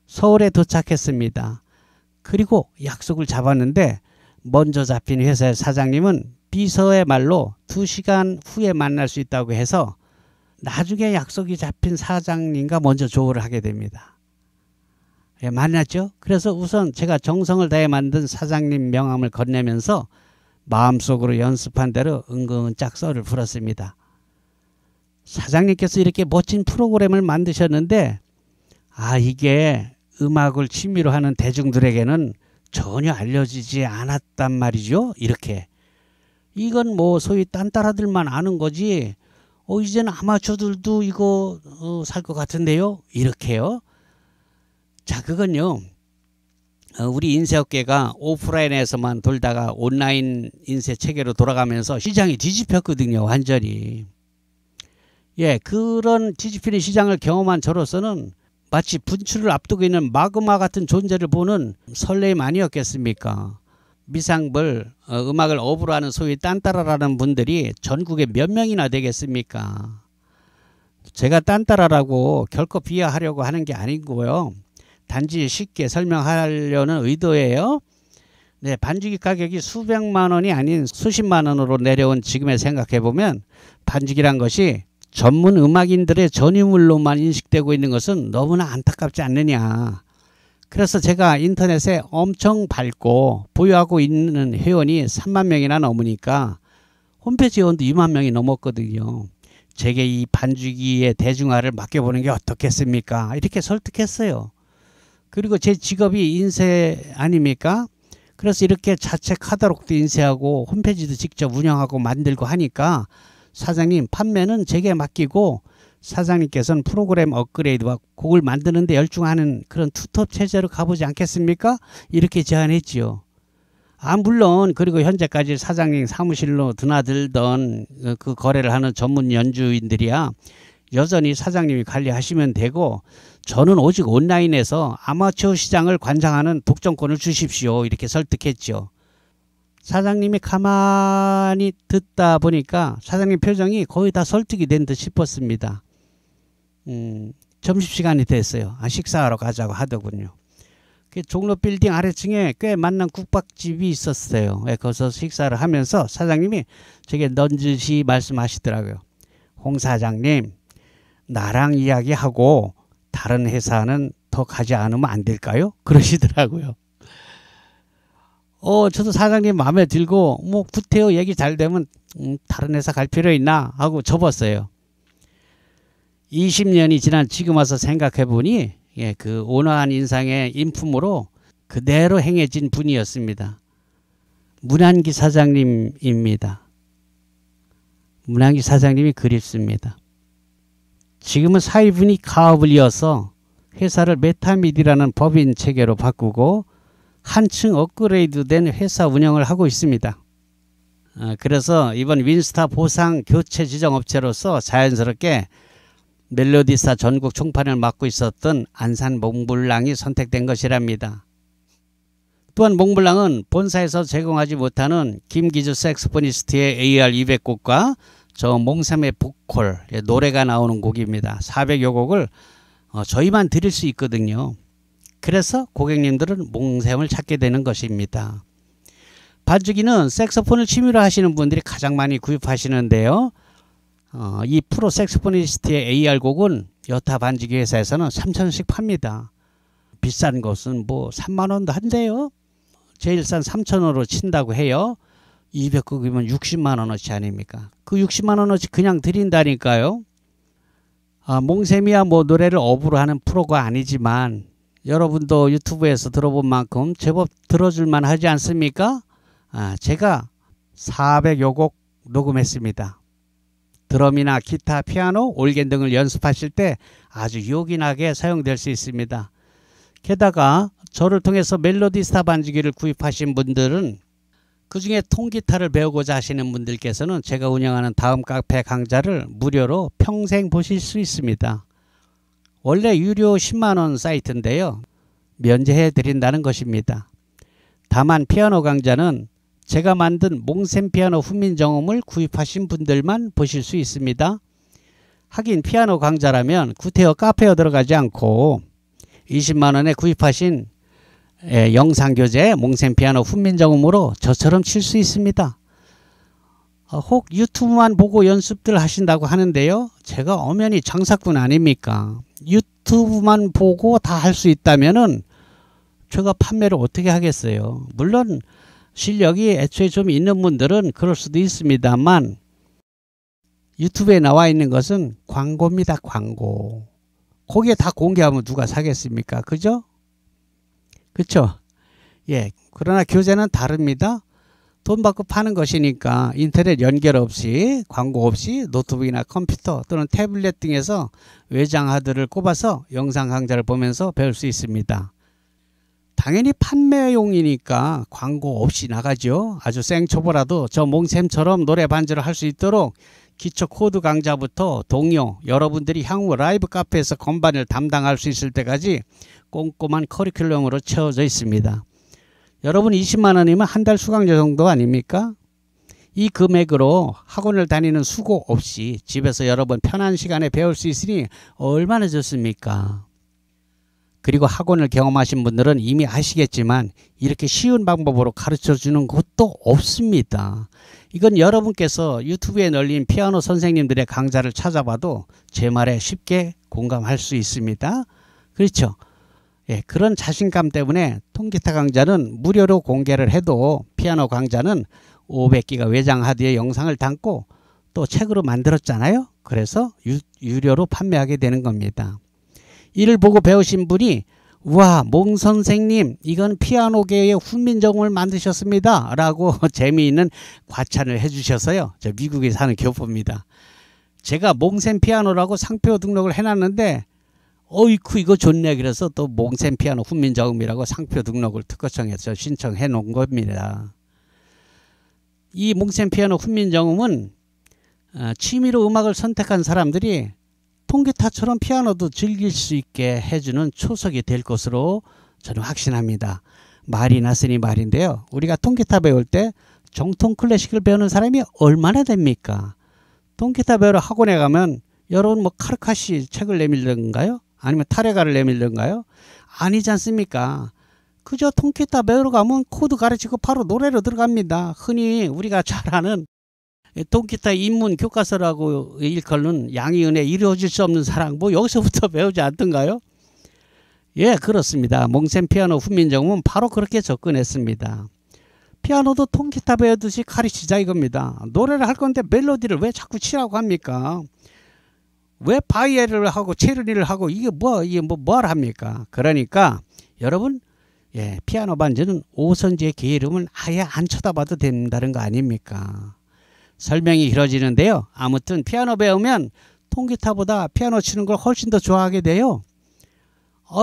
서울에 도착했습니다. 그리고 약속을 잡았는데 먼저 잡힌 회사의 사장님은 비서의 말로 2시간 후에 만날 수 있다고 해서 나중에 약속이 잡힌 사장님과 먼저 조율을 하게 됩니다. 만났죠. 그래서 우선 제가 정성을 다해 만든 사장님 명함을 건네면서 마음속으로 연습한 대로 은근짝 썰을 풀었습니다. 사장님께서 이렇게 멋진 프로그램을 만드셨는데 이게 음악을 취미로 하는 대중들에게는 전혀 알려지지 않았단 말이죠. 이렇게. 이건 뭐 소위 딴따라들만 아는 거지 이제는 아마추어들도 이거 살 것 같은데요. 이렇게요. 자, 그건요. 우리 인쇄업계가 오프라인에서만 돌다가 온라인 인쇄 체계로 돌아가면서 시장이 뒤집혔거든요. 완전히. 예, 그런 뒤집히는 시장을 경험한 저로서는 마치 분출을 앞두고 있는 마그마 같은 존재를 보는 설렘 아니었겠습니까? 미상불, 음악을 업으로 하는 소위 딴따라라는 분들이 전국에 몇 명이나 되겠습니까? 제가 딴따라라고 결코 비하하려고 하는 게 아니고요. 단지 쉽게 설명하려는 의도예요. 네, 반죽이 가격이 수백만 원이 아닌 수십만 원으로 내려온 지금에 생각해보면 반죽이란 것이 전문 음악인들의 전유물로만 인식되고 있는 것은 너무나 안타깝지 않느냐. 그래서 제가 인터넷에 엄청 밝고 보유하고 있는 회원이 3만 명이나 넘으니까 홈페이지 회원도 2만 명이 넘었거든요. 제게 이 반죽이의 대중화를 맡겨보는 게 어떻겠습니까? 이렇게 설득했어요. 그리고 제 직업이 인쇄 아닙니까? 그래서 이렇게 자체 카탈로그도 인쇄하고 홈페이지도 직접 운영하고 만들고 하니까 사장님 판매는 제게 맡기고 사장님께서는 프로그램 업그레이드와 곡을 만드는 데 열중하는 그런 투톱 체제로 가보지 않겠습니까? 이렇게 제안했지요. 물론 그리고 현재까지 사장님 사무실로 드나들던 그 거래를 하는 전문 연주인들이야 여전히 사장님이 관리하시면 되고 저는 오직 온라인에서 아마추어 시장을 관장하는 독점권을 주십시오. 이렇게 설득했죠. 사장님이 가만히 듣다 보니까 사장님 표정이 거의 다 설득이 된 듯 싶었습니다. 점심시간이 됐어요. 식사하러 가자고 하더군요. 그 종로 빌딩 아래층에 꽤 많은 국밥집이 있었어요. 거기서 식사를 하면서 사장님이 제게 넌지시 말씀하시더라고요. 홍 사장님, 나랑 이야기하고 다른 회사는 더 가지 않으면 안 될까요? 그러시더라고요. 저도 사장님 마음에 들고 뭐 구태여 얘기 잘 되면 다른 회사 갈 필요 있나 하고 접었어요. 20년이 지난 지금 와서 생각해 보니 그 온화한 인상의 인품으로 그대로 행해진 분이었습니다. 문한기 사장님입니다. 문한기 사장님이 그립습니다. 지금은 사위분이 가업을 이어서 회사를 메타미디라는 법인 체계로 바꾸고 한층 업그레이드된 회사 운영을 하고 있습니다. 그래서 이번 윈스타 보상 교체 지정업체로서 자연스럽게 멜로디스타 전국 총판을 맡고 있었던 안산 몽블랑이 선택된 것이랍니다. 또한 몽블랑은 본사에서 제공하지 못하는 김기주 색소포니스트의 AR 200곡과 저 몽샘의 보컬 노래가 나오는 곡입니다. 400여 곡을 저희만 드릴 수 있거든요. 그래서 고객님들은 몽샘을 찾게 되는 것입니다. 반주기는 색소폰을 취미로 하시는 분들이 가장 많이 구입하시는데요. 이 프로 색소포니스트의 AR 곡은 여타 반주기 회사에서는 3,000원씩 팝니다. 비싼 것은 뭐 3만 원도 한대요. 제일 싼 3,000원으로 친다고 해요. 200곡이면 60만 원어치 아닙니까? 그 60만 원어치 그냥 드린다니까요. 몽샘이야 뭐 노래를 업으로 하는 프로가 아니지만 여러분도 유튜브에서 들어본 만큼 제법 들어줄만 하지 않습니까? 제가 400여 곡 녹음했습니다. 드럼이나 기타, 피아노, 올겐 등을 연습하실 때 아주 요긴하게 사용될 수 있습니다. 게다가 저를 통해서 멜로디스타 반주기를 구입하신 분들은 그중에 통기타를 배우고자 하시는 분들께서는 제가 운영하는 다음 카페 강좌를 무료로 평생 보실 수 있습니다. 원래 유료 10만원 사이트인데요. 면제해 드린다는 것입니다. 다만 피아노 강좌는 제가 만든 몽샘 피아노 훈민정음을 구입하신 분들만 보실 수 있습니다. 하긴 피아노 강좌라면 구태여 카페에 들어가지 않고 20만원에 구입하신 영상교재 몽샘 피아노 훈민정음으로 저처럼 칠 수 있습니다. 혹 유튜브만 보고 연습들 하신다고 하는데요. 제가 엄연히 장사꾼 아닙니까? 유튜브만 보고 다 할 수 있다면은 제가 판매를 어떻게 하겠어요? 물론 실력이 애초에 좀 있는 분들은 그럴 수도 있습니다만 유튜브에 나와 있는 것은 광고입니다. 광고. 거기에 다 공개하면 누가 사겠습니까? 그죠? 그렇죠? 예. 그러나 교재는 다릅니다. 돈 받고 파는 것이니까 인터넷 연결 없이 광고 없이 노트북이나 컴퓨터 또는 태블릿 등에서 외장 하드를 꼽아서 영상 강좌를 보면서 배울 수 있습니다. 당연히 판매용이니까 광고 없이 나가죠. 아주 생초보라도 저 몽쌤처럼 노래 반주를 할 수 있도록 기초 코드 강좌부터 동요, 여러분들이 향후 라이브 카페에서 건반을 담당할 수 있을 때까지 꼼꼼한 커리큘럼으로 채워져 있습니다. 여러분 20만 원이면 한 달 수강료 정도 아닙니까? 이 금액으로 학원을 다니는 수고 없이 집에서 여러분 편한 시간에 배울 수 있으니 얼마나 좋습니까? 그리고 학원을 경험하신 분들은 이미 아시겠지만 이렇게 쉬운 방법으로 가르쳐주는 곳도 없습니다. 이건 여러분께서 유튜브에 널린 피아노 선생님들의 강좌를 찾아봐도 제 말에 쉽게 공감할 수 있습니다. 그렇죠? 예, 그런 자신감 때문에 통기타 강좌는 무료로 공개를 해도 피아노 강좌는 500기가 외장 하드에 영상을 담고 또 책으로 만들었잖아요. 그래서 유료로 판매하게 되는 겁니다. 이를 보고 배우신 분이 와, 몽 선생님 이건 피아노계의 훈민정음을 만드셨습니다 라고 재미있는 과찬을 해주셔서요. 저 미국에 사는 교포입니다. 제가 몽쌤 피아노라고 상표 등록을 해놨는데 어이쿠 이거 좋네 그래서 또 몽쌤 피아노 훈민정음이라고 상표 등록을 특허청에서 신청해 놓은 겁니다. 이 몽쌤 피아노 훈민정음은 취미로 음악을 선택한 사람들이 통기타처럼 피아노도 즐길 수 있게 해주는 초석이 될 것으로 저는 확신합니다. 말이 났으니 말인데요. 우리가 통기타 배울 때 정통 클래식을 배우는 사람이 얼마나 됩니까? 통기타 배우러 학원에 가면 여러분 뭐 카르카시 책을 내밀던가요? 아니면 타레가를 내밀던가요? 아니지 않습니까? 그저 통기타 배우러 가면 코드 가르치고 바로 노래로 들어갑니다. 흔히 우리가 잘 아는 통기타 입문 교과서라고 일컬는 양희은의 이루어질 수 없는 사랑 뭐 여기서부터 배우지 않던가요? 예, 그렇습니다. 몽쌤 피아노 훈민정음은 바로 그렇게 접근했습니다. 피아노도 통기타 배우듯이 가르치자 이겁니다. 노래를 할 건데 멜로디를 왜 자꾸 치라고 합니까? 왜 바이엘을 하고 체르니를 하고 이게 뭐를 합니까? 그러니까 여러분 예, 피아노 반주는 오선지의 개 이름을 아예 안 쳐다봐도 된다는 거 아닙니까? 설명이 길어지는데요. 아무튼 피아노 배우면 통기타보다 피아노 치는 걸 훨씬 더 좋아하게 돼요.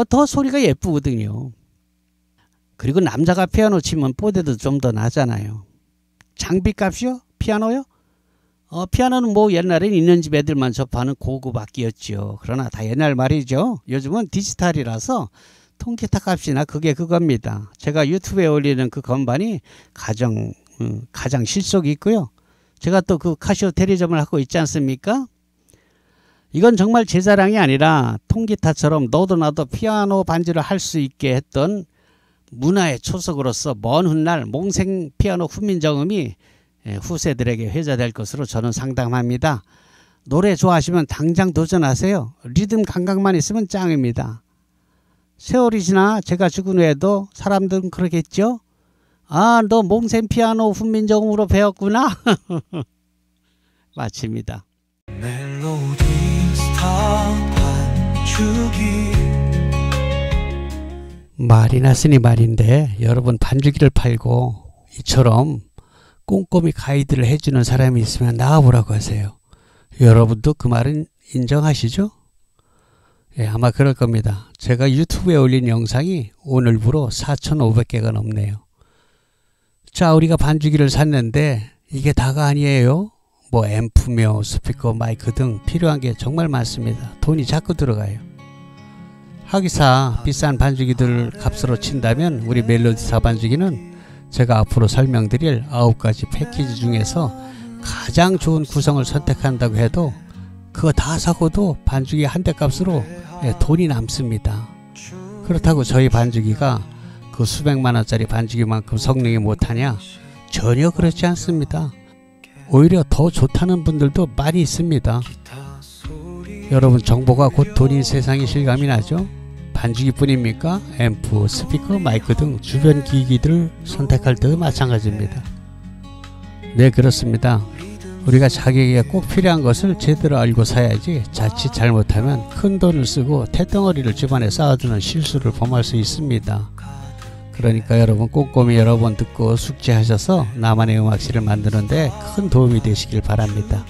더 소리가 예쁘거든요. 그리고 남자가 피아노 치면 뽀대도 좀 더 나잖아요. 장비값이요? 피아노요? 피아노는 뭐 옛날엔 있는 집 애들만 접하는 고급 악기였죠. 그러나 다 옛날 말이죠. 요즘은 디지털이라서 통기타 값이나 그게 그겁니다. 제가 유튜브에 올리는 그 건반이 가장 실속이 있고요. 제가 또 그 카시오 대리점을 하고 있지 않습니까? 이건 정말 제 자랑이 아니라 통기타처럼 너도 나도 피아노 반주를 할 수 있게 했던 문화의 초석으로서 먼 훗날 몽생 피아노 훈민정음이 후세들에게 회자될 것으로 저는 상담합니다. 노래 좋아하시면 당장 도전하세요. 리듬 감각만 있으면 짱입니다. 세월이 지나 제가 죽은 후에도 사람들은 그러겠죠? 아, 너 몽쌤 피아노 훈민정음으로 배웠구나. 마칩니다. 멜로디 스타 반주기. 말이 났으니 말인데 여러분 반주기를 팔고 이처럼 꼼꼼히 가이드를 해주는 사람이 있으면 나와보라고 하세요. 여러분도 그 말은 인정하시죠? 예, 아마 그럴 겁니다. 제가 유튜브에 올린 영상이 오늘부로 4,500개가 넘네요. 자, 우리가 반주기를 샀는데 이게 다가 아니에요. 뭐 앰프며 스피커, 마이크 등 필요한 게 정말 많습니다. 돈이 자꾸 들어가요. 하기사 비싼 반주기들 값으로 친다면 우리 멜로디스타 반주기는 제가 앞으로 설명드릴 9가지 패키지 중에서 가장 좋은 구성을 선택한다고 해도 그거 다 사고도 반주기 한 대 값으로 돈이 남습니다. 그렇다고 저희 반주기가 그 수백만원짜리 반주기만큼 성능이 못하냐? 전혀 그렇지 않습니다. 오히려 더 좋다는 분들도 많이 있습니다. 여러분, 정보가 곧 돈인 세상이 실감이 나죠? 반주기뿐입니까? 앰프, 스피커, 마이크 등 주변 기기들을 선택할 때도 마찬가지입니다. 네, 그렇습니다. 우리가 자기에게 꼭 필요한 것을 제대로 알고 사야지 자칫 잘못하면 큰 돈을 쓰고 태덩어리를 집안에 쌓아두는 실수를 범할 수 있습니다. 그러니까 여러분 꼼꼼히 여러 번 듣고 숙지하셔서 나만의 음악실을 만드는데 큰 도움이 되시길 바랍니다.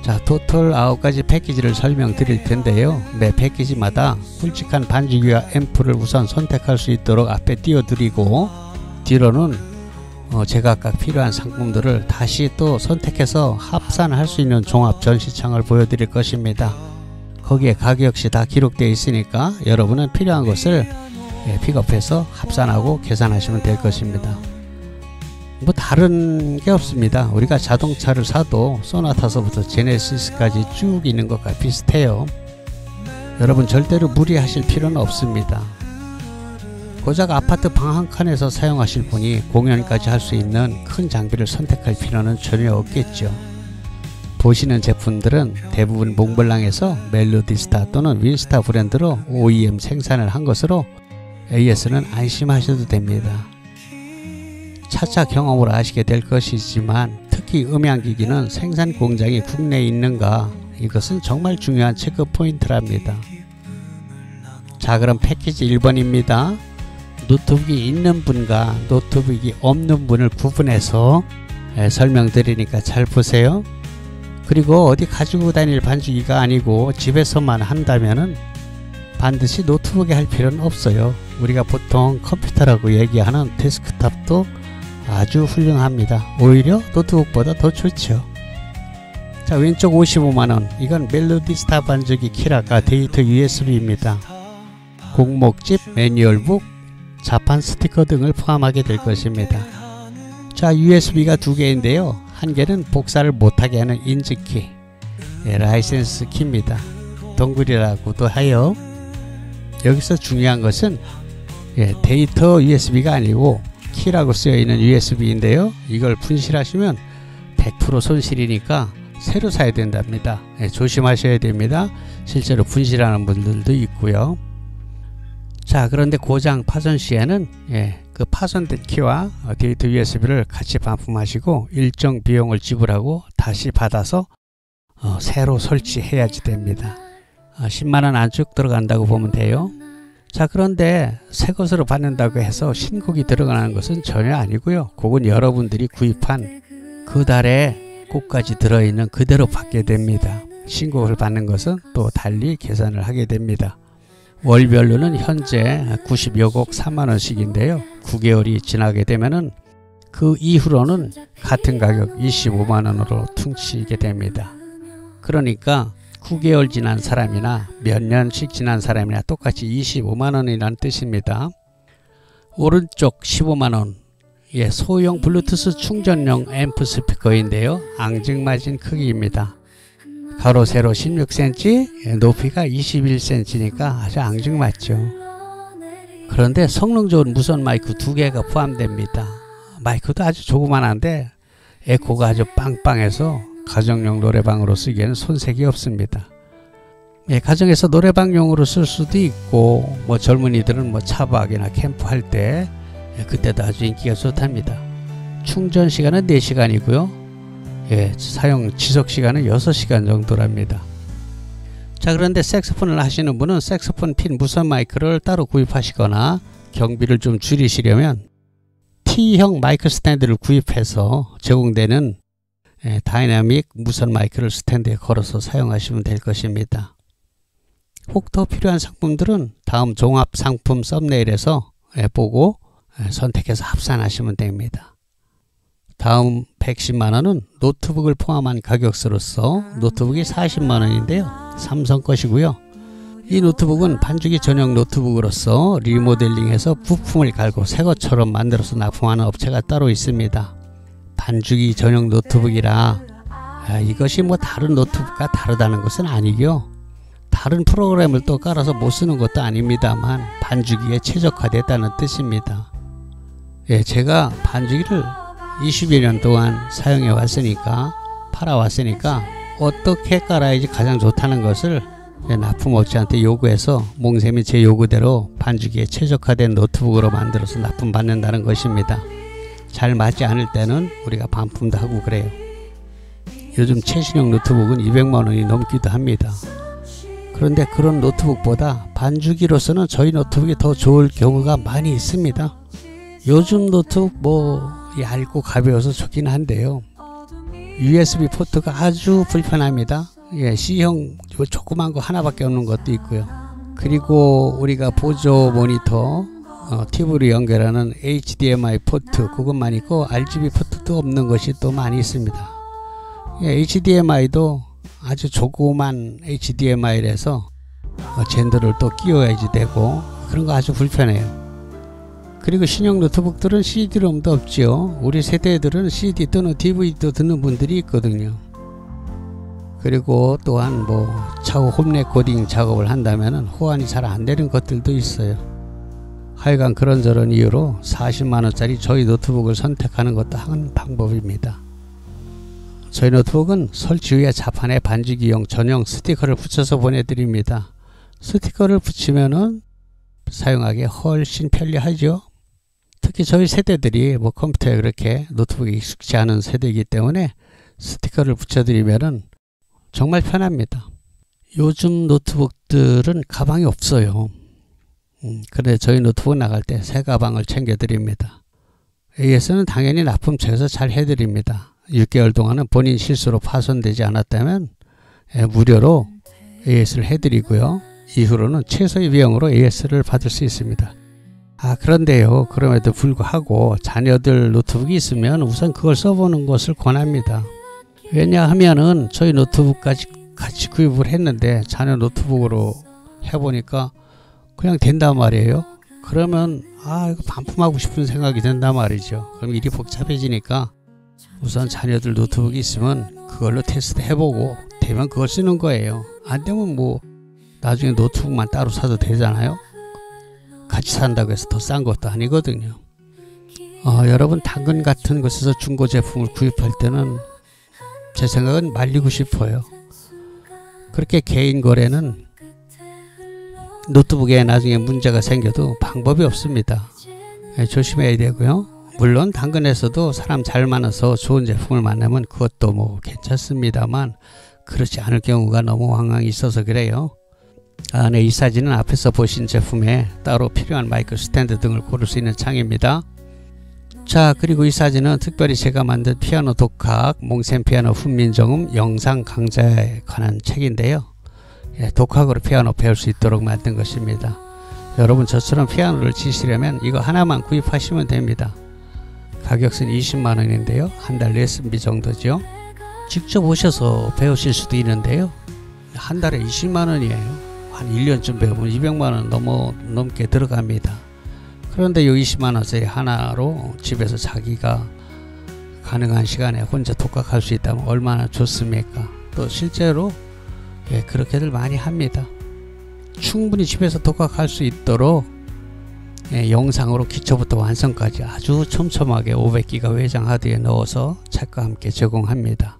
자, 토탈 9가지 패키지를 설명드릴 텐데요. 매 패키지마다 굵직한 반주기와 앰프를 우선 선택할 수 있도록 앞에 띄워드리고, 뒤로는 제각각 필요한 상품들을 다시 또 선택해서 합산할 수 있는 종합 전시창을 보여드릴 것입니다. 거기에 가격 역시 다 기록되어 있으니까 여러분은 필요한 것을 픽업해서 합산하고 계산하시면 될 것입니다. 뭐 다른 게 없습니다. 우리가 자동차를 사도 소나타서부터 제네시스까지 쭉 있는 것과 비슷해요. 여러분 절대로 무리하실 필요는 없습니다. 고작 아파트 방 한 칸에서 사용하실 분이 공연까지 할 수 있는 큰 장비를 선택할 필요는 전혀 없겠죠. 보시는 제품들은 대부분 몽블랑에서 멜로디스타 또는 윈스타 브랜드로 OEM 생산을 한 것으로 AS는 안심하셔도 됩니다. 차차 경험으로 아시게 될 것이지만 특히 음향기기는 생산 공장이 국내에 있는가, 이것은 정말 중요한 체크 포인트랍니다. 자, 그럼 패키지 1번입니다. 노트북이 있는 분과 노트북이 없는 분을 구분해서 설명드리니까 잘 보세요. 그리고 어디 가지고 다닐 반주기가 아니고 집에서만 한다면은 반드시 노트북에 할 필요는 없어요. 우리가 보통 컴퓨터라고 얘기하는 데스크탑도 아주 훌륭합니다. 오히려 노트북보다 더 좋죠. 자, 왼쪽 55만원, 이건 멜로디스타 반주기 키라가 데이터 USB입니다. 공목집, 매뉴얼북, 자판 스티커 등을 포함하게 될 것입니다. 자, USB가 두 개인데요. 한 개는 복사를 못하게 하는 인증키, 라이센스 키입니다. 동글이라고도 하여. 여기서 중요한 것은 데이터 USB가 아니고 키라고 쓰여있는 USB인데요. 이걸 분실하시면 100% 손실이니까 새로 사야 된답니다. 조심하셔야 됩니다. 실제로 분실하는 분들도 있고요. 자, 그런데 고장 파손 시에는 그 파손된 키와 데이터 USB를 같이 반품하시고 일정 비용을 지불하고 다시 받아서 새로 설치해야지 됩니다. 10만원 안쪽 들어간다고 보면 돼요. 자, 그런데 새 것으로 받는다고 해서 신곡이 들어가는 것은 전혀 아니고요. 그건 여러분들이 구입한 그 달에 곡까지 들어있는 그대로 받게 됩니다. 신곡을 받는 것은 또 달리 계산을 하게 됩니다. 월별로는 현재 90여 곡 3만원씩인데요. 9개월이 지나게 되면은 그 이후로는 같은 가격 25만원으로 퉁치게 됩니다. 그러니까 9개월 지난 사람이나 몇 년씩 지난 사람이나 똑같이 25만원이라는 뜻입니다. 오른쪽 15만원, 소형 블루투스 충전용 앰프 스피커인데요. 앙증맞은 크기입니다. 가로 세로 16cm, 높이가 21cm니까 아주 앙증맞죠. 그런데 성능 좋은 무선 마이크 2개가 포함됩니다. 마이크도 아주 조그만한데 에코가 아주 빵빵해서 가정용 노래방으로 쓰기에는 손색이 없습니다. 가정에서 노래방용으로 쓸 수도 있고, 뭐 젊은이들은 뭐 차박이나 캠프할 때 그때도 아주 인기가 좋답니다. 충전 시간은 4시간이고요. 사용 지속 시간은 6시간 정도랍니다. 자, 그런데 색소폰을 하시는 분은 색소폰 핀 무선 마이크를 따로 구입하시거나 경비를 좀 줄이시려면 T형 마이크 스탠드를 구입해서 제공되는 다이나믹 무선 마이크를 스탠드에 걸어서 사용하시면 될 것입니다. 혹 더 필요한 상품들은 다음 종합 상품 썸네일에서 보고 선택해서 합산하시면 됩니다. 다음 110만원은 노트북을 포함한 가격으로서 노트북이 40만원인데요. 삼성 것이고요. 이 노트북은 반주기 전용 노트북으로서 리모델링해서 부품을 갈고 새 것처럼 만들어서 납품하는 업체가 따로 있습니다. 반주기 전용 노트북이라 이것이 뭐 다른 노트북과 다르다는 것은 아니고요. 다른 프로그램을 또 깔아서 못 쓰는 것도 아닙니다만 반주기에 최적화됐다는 뜻입니다. 제가 반주기를 20여 년 동안 사용해 왔으니까, 팔아 왔으니까 어떻게 깔아야지 가장 좋다는 것을 납품업체한테 요구해서 몽셈이 제 요구대로 반주기에 최적화된 노트북으로 만들어서 납품받는다는 것입니다. 잘 맞지 않을 때는 우리가 반품도 하고 그래요. 요즘 최신형 노트북은 200만원이 넘기도 합니다. 그런데 그런 노트북보다 반주기로서는 저희 노트북이 더 좋을 경우가 많이 있습니다. 요즘 노트북 뭐 얇고 가벼워서 좋긴 한데요. USB 포트가 아주 불편합니다. 예, C형 조그만 거 하나밖에 없는 것도 있고요. 그리고 우리가 보조 모니터 TV로 연결하는 HDMI 포트 그것만 있고 RGB 포트도 없는 것이 또 많이 있습니다. 예, HDMI도 아주 조그만 HDMI라서 젠더를 또 끼워야지 되고 그런 거 아주 불편해요. 그리고 신형 노트북들은 CD-ROM도 없죠. 우리 세대들은 CD 또는 DVD도 듣는 분들이 있거든요. 그리고 또한 뭐 차후 홈 레코딩 작업을 한다면 호환이 잘 안 되는 것들도 있어요. 하여간 그런저런 이유로 40만원짜리 저희 노트북을 선택하는 것도 한 방법입니다. 저희 노트북은 설치 후에 자판에 반지기용 전용 스티커를 붙여서 보내드립니다. 스티커를 붙이면은 사용하기 훨씬 편리하죠. 특히 저희 세대들이 뭐 컴퓨터에 그렇게 노트북이 익숙지 않은 세대이기 때문에 스티커를 붙여드리면은 정말 편합니다. 요즘 노트북들은 가방이 없어요. 그래 저희 노트북 나갈 때 새 가방을 챙겨드립니다. AS는 당연히 납품처에서 잘 해드립니다. 6개월 동안은 본인 실수로 파손되지 않았다면 무료로 AS를 해드리고요. 이후로는 최소의 비용으로 AS를 받을 수 있습니다. 그런데요, 그럼에도 불구하고 자녀들 노트북이 있으면 우선 그걸 써보는 것을 권합니다. 왜냐하면은 저희 노트북까지 같이 구입을 했는데 자녀 노트북으로 해보니까 그냥 된단 말이에요. 그러면 이거 반품하고 싶은 생각이 든단 말이죠. 그럼 일이 복잡해지니까 우선 자녀들 노트북이 있으면 그걸로 테스트 해보고 되면 그걸 쓰는 거예요. 안 되면 뭐 나중에 노트북만 따로 사도 되잖아요. 같이 산다고 해서 더 싼 것도 아니거든요. 여러분 당근 같은 곳에서 중고 제품을 구입할 때는 제 생각은 말리고 싶어요. 그렇게 개인 거래는 노트북에 나중에 문제가 생겨도 방법이 없습니다. 조심해야 되고요. 물론 당근에서도 사람 잘 만나서 좋은 제품을 만나면 그것도 뭐 괜찮습니다만 그렇지 않을 경우가 너무 황당히 있어서 그래요. 네, 이 사진은 앞에서 보신 제품에 따로 필요한 마이크 스탠드 등을 고를 수 있는 창입니다. 자, 그리고 이 사진은 특별히 제가 만든 피아노 독학 몽센 피아노 훈민정음 영상 강좌에 관한 책인데요. 독학으로 피아노 배울 수 있도록 만든 것입니다. 여러분 저처럼 피아노를 치시려면 이거 하나만 구입하시면 됩니다. 가격은 20만원인데요. 한 달 레슨비 정도죠. 직접 오셔서 배우실 수도 있는데요. 한 달에 20만원이에요. 한 1년쯤 배우면 200만원 넘게 들어갑니다. 그런데 이 20만원짜리 하나로 집에서 자기가 가능한 시간에 혼자 독학할 수 있다면 얼마나 좋습니까? 또 실제로 그렇게들 많이 합니다. 충분히 집에서 독학할 수 있도록 영상으로 기초부터 완성까지 아주 촘촘하게 500기가 외장 하드에 넣어서 책과 함께 제공합니다.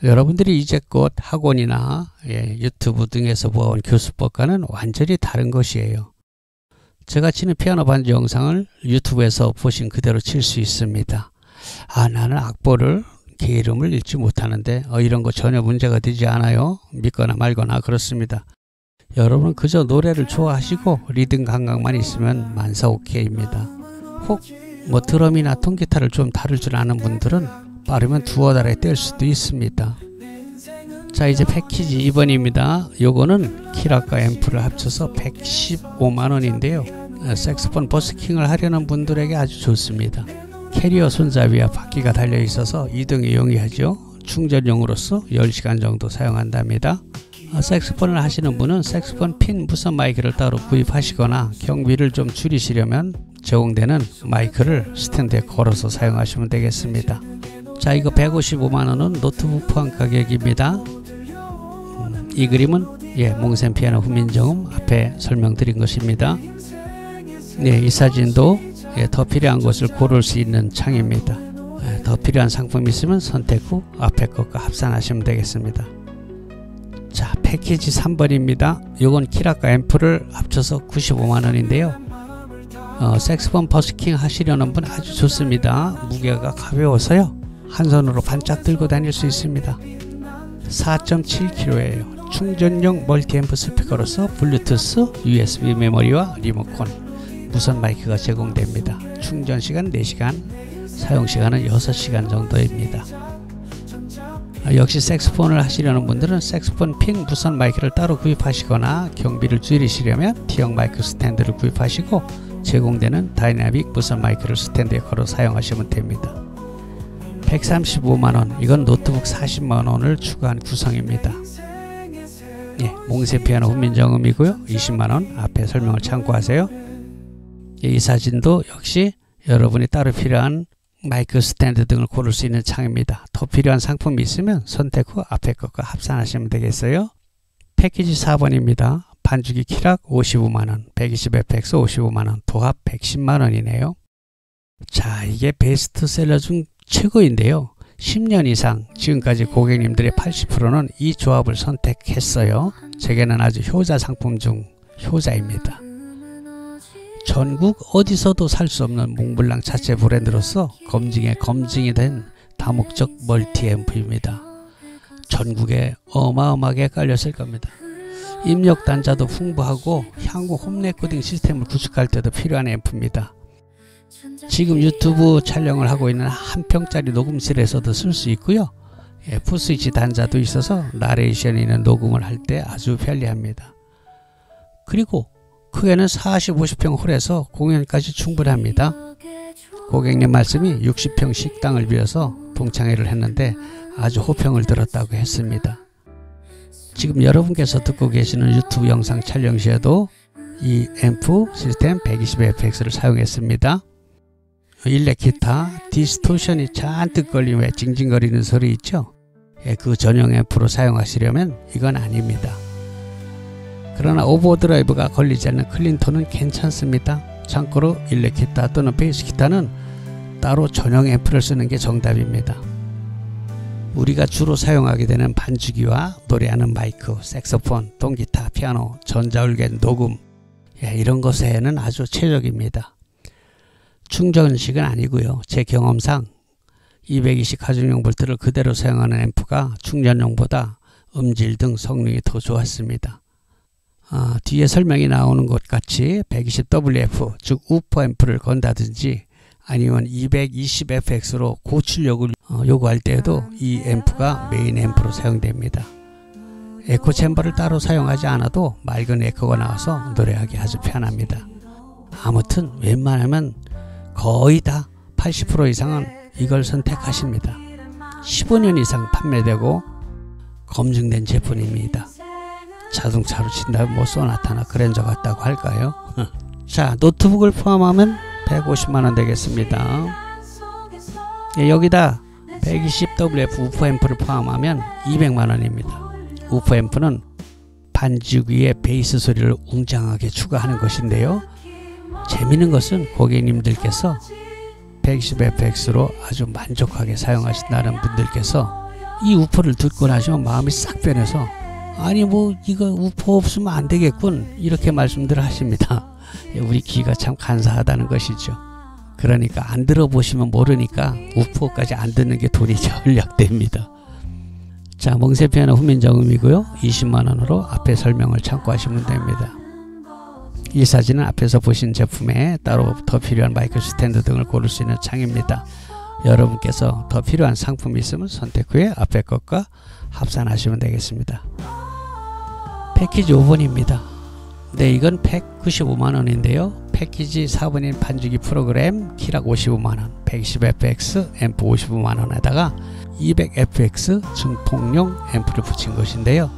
여러분들이 이제껏 학원이나 유튜브 등에서 보아온 교수법과는 완전히 다른 것이에요. 제가 치는 피아노 반주 영상을 유튜브에서 보신 그대로 칠 수 있습니다. 나는 악보를 개 이름을 읽지 못하는데 이런 거 전혀 문제가 되지 않아요. 믿거나 말거나 그렇습니다. 여러분은 그저 노래를 좋아하시고 리듬 감각만 있으면 만사 오케이입니다. 혹 뭐 드럼이나 통기타를 좀 다룰 줄 아는 분들은 빠르면 두어 달에 뗄 수도 있습니다. 자, 이제 패키지 2번입니다. 요거는 키락과 앰프를 합쳐서 115만원인데요. 색소폰 버스킹을 하려는 분들에게 아주 좋습니다. 캐리어 손잡이와 바퀴가 달려 있어서 이동에 용이하죠. 충전용으로서 10시간 정도 사용한답니다. 색소폰을 하시는 분은 색소폰 핀 무선 마이크를 따로 구입하시거나 경비를 좀 줄이시려면 제공되는 마이크를 스탠드에 걸어서 사용하시면 되겠습니다. 자, 이거 155만원은 노트북 포함 가격입니다. 이 그림은 몽센 피아노 훈민정음 앞에 설명드린 것입니다. 이 사진도 더 필요한 것을 고를 수 있는 창입니다. 더 필요한 상품이 있으면 선택 후 앞에 것과 합산하시면 되겠습니다. 자, 패키지 3번입니다. 요건 키락과 앰프를 합쳐서 95만원인데요. 색소폰 버스킹 하시려는 분 아주 좋습니다. 무게가 가벼워서요. 한 손으로 반짝 들고 다닐 수 있습니다. 4.7kg예요. 충전용 멀티앰프 스피커로서 블루투스, USB 메모리와 리모컨, 무선 마이크가 제공됩니다. 충전 시간 4시간, 사용 시간은 6시간 정도입니다. 역시 색소폰을 하시려는 분들은 색소폰 핀 무선 마이크를 따로 구입하시거나 경비를 줄이시려면 T형 마이크 스탠드를 구입하시고 제공되는 다이나믹 무선 마이크를 스탠드에 걸어 사용하시면 됩니다. 135만원, 이건 노트북 40만원을 추가한 구성입니다. 예, 몽세 피아노 훈민정음이고요. 20만원, 앞에 설명을 참고하세요. 예, 이 사진도 역시 여러분이 따로 필요한 마이크 스탠드 등을 고를 수 있는 창입니다. 더 필요한 상품이 있으면 선택 후 앞에 것과 합산하시면 되겠어요. 패키지 4번입니다. 반주기 키락 55만원, 120fx 55만원, 도합 110만원이네요. 자, 이게 베스트셀러 중 최고인데요. 10년 이상 지금까지 고객님들의 80%는 이 조합을 선택했어요. 제게는 아주 효자 상품 중 효자입니다. 전국 어디서도 살 수 없는 몽블랑 자체 브랜드로서 검증에 검증이 된 다목적 멀티 앰프입니다. 전국에 어마어마하게 깔렸을 겁니다. 입력 단자도 풍부하고 향후 홈 레코딩 시스템을 구축할 때도 필요한 앰프입니다. 지금 유튜브 촬영을 하고 있는 한 평짜리 녹음실에서도 쓸 수 있고요. F-스위치 단자도 있어서 나레이션이 있는 녹음을 할 때 아주 편리합니다. 그리고 크게는 40, 50평 홀에서 공연까지 충분합니다. 고객님 말씀이 60평 식당을 비워서 동창회를 했는데 아주 호평을 들었다고 했습니다. 지금 여러분께서 듣고 계시는 유튜브 영상 촬영 시에도 이 앰프 시스템 120fx를 사용했습니다. 일렉 기타 디스토션이 잔뜩 걸리면 왜 징징거리는 소리 있죠? 예, 그 전용 앰프로 사용하시려면 이건 아닙니다. 그러나 오버드라이브가 걸리지 않는 클린톤은 괜찮습니다. 참고로 일렉 기타 또는 베이스 기타는 따로 전용 앰프를 쓰는 게 정답입니다. 우리가 주로 사용하게 되는 반주기와 노래하는 마이크, 색소폰, 통기타, 피아노, 전자올겐, 녹음, 예, 이런 것에는 아주 최적입니다. 충전식은 아니고요. 제 경험상 220 가정용 볼트를 그대로 사용하는 앰프가 충전용보다 음질 등 성능이 더 좋았습니다. 뒤에 설명이 나오는 것 같이 120WF 즉 우퍼 앰프를 건다든지 아니면 220fx로 고출력을 요구할 때에도 이 앰프가 메인 앰프로 사용됩니다. 에코 챔버를 따로 사용하지 않아도 맑은 에코가 나와서 노래하기 아주 편합니다. 아무튼 웬만하면 거의 다 80% 이상은 이걸 선택하십니다. 15년 이상 판매되고 검증된 제품입니다. 자동차로 친다면 뭐 소나타나 그랜저 같다고 할까요? 자, 노트북을 포함하면 150만원 되겠습니다. 예, 여기다 120WF 우퍼 앰프를 포함하면 200만원입니다. 우퍼 앰프는 반주기의 베이스 소리를 웅장하게 추가하는 것인데요. 재미있는 것은 고객님들께서 120fx로 아주 만족하게 사용하신다는 분들께서 이 우퍼를 듣고 나시면 마음이 싹 변해서 아니 뭐 이거 우퍼 없으면 안 되겠군 이렇게 말씀들을 하십니다. 우리 귀가 참 간사하다는 것이죠. 그러니까 안 들어보시면 모르니까 우퍼까지 안 듣는 게 돈이 절약됩니다. 자, 몽세 피아노 훈민정음이고요. 20만원으로 앞에 설명을 참고하시면 됩니다. 이 사진은 앞에서 보신 제품에 따로 더 필요한 마이크 스탠드 등을 고를 수 있는 창입니다. 여러분께서 더 필요한 상품이 있으면 선택 후에 앞에 것과 합산하시면 되겠습니다. 패키지 5번입니다. 네, 이건 195만원인데요. 패키지 4번인 반주기 프로그램 키락 55만원, 120fx 앰프 55만원에다가 200fx 증폭용 앰프를 붙인 것인데요.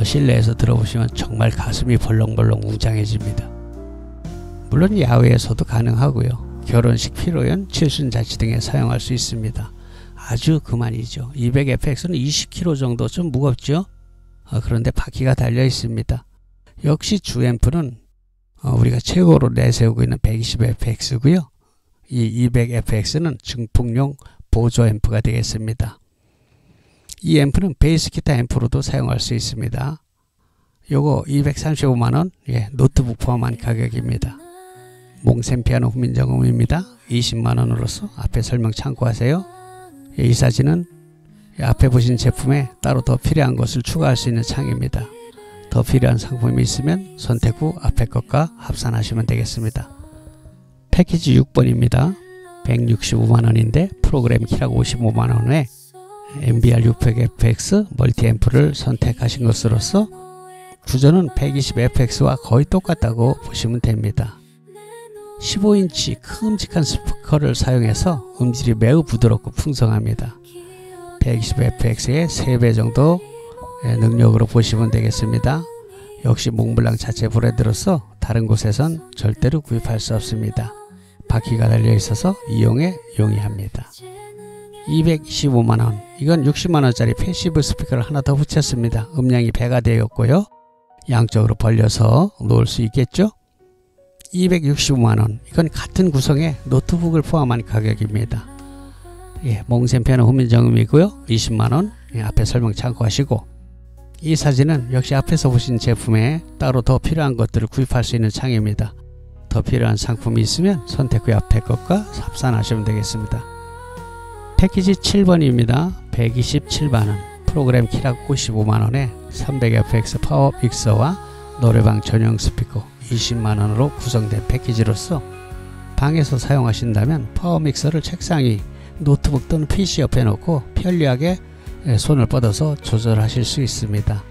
실내에서 들어보시면 정말 가슴이 벌렁벌렁 웅장해집니다. 물론 야외에서도 가능하고요. 결혼식, 피로연, 칠순잔치 등에 사용할 수 있습니다. 아주 그만이죠. 200fx는 20kg 정도 좀 무겁죠. 그런데 바퀴가 달려 있습니다. 역시 주 앰프는 우리가 최고로 내세우고 있는 120fx고요. 이 200fx는 증폭용 보조 앰프가 되겠습니다. 이 앰프는 베이스 기타 앰프로도 사용할 수 있습니다. 요거 235만원, 예, 노트북 포함한 가격입니다. 몽센 피아노 훈민정음입니다. 20만원으로서 앞에 설명 참고하세요. 예, 이 사진은 앞에 보신 제품에 따로 더 필요한 것을 추가할 수 있는 창입니다. 더 필요한 상품이 있으면 선택 후 앞에 것과 합산하시면 되겠습니다. 패키지 6번입니다. 165만원인데 프로그램 키락 55만원에 MBR600FX 멀티앰프를 선택하신 것으로서 구조는 120FX와 거의 똑같다고 보시면 됩니다. 15인치 큼직한 스피커를 사용해서 음질이 매우 부드럽고 풍성합니다. 120FX의 3배 정도 능력으로 보시면 되겠습니다. 역시 몽블랑 자체 브랜드로서 다른 곳에선 절대로 구입할 수 없습니다. 바퀴가 달려 있어서 이용에 용이합니다. 225만원, 이건 60만원짜리 패시브 스피커를 하나 더 붙였습니다. 음량이 배가 되었고요. 양쪽으로 벌려서 놓을 수 있겠죠. 265만원, 이건 같은 구성의 노트북을 포함한 가격입니다. 몽센 피아노 후면정음이고요. 20만원, 앞에 설명 참고하시고, 이 사진은 역시 앞에서 보신 제품에 따로 더 필요한 것들을 구입할 수 있는 창입니다. 더 필요한 상품이 있으면 선택 후 앞에 것과 합산하시면 되겠습니다. 패키지 7번입니다. 127만원, 프로그램 키락 55만원에 300FX 파워 믹서와 노래방 전용 스피커 20만원으로 구성된 패키지로서 방에서 사용하신다면 파워 믹서를 책상 위, 노트북 또는 PC 옆에 놓고 편리하게 손을 뻗어서 조절하실 수 있습니다.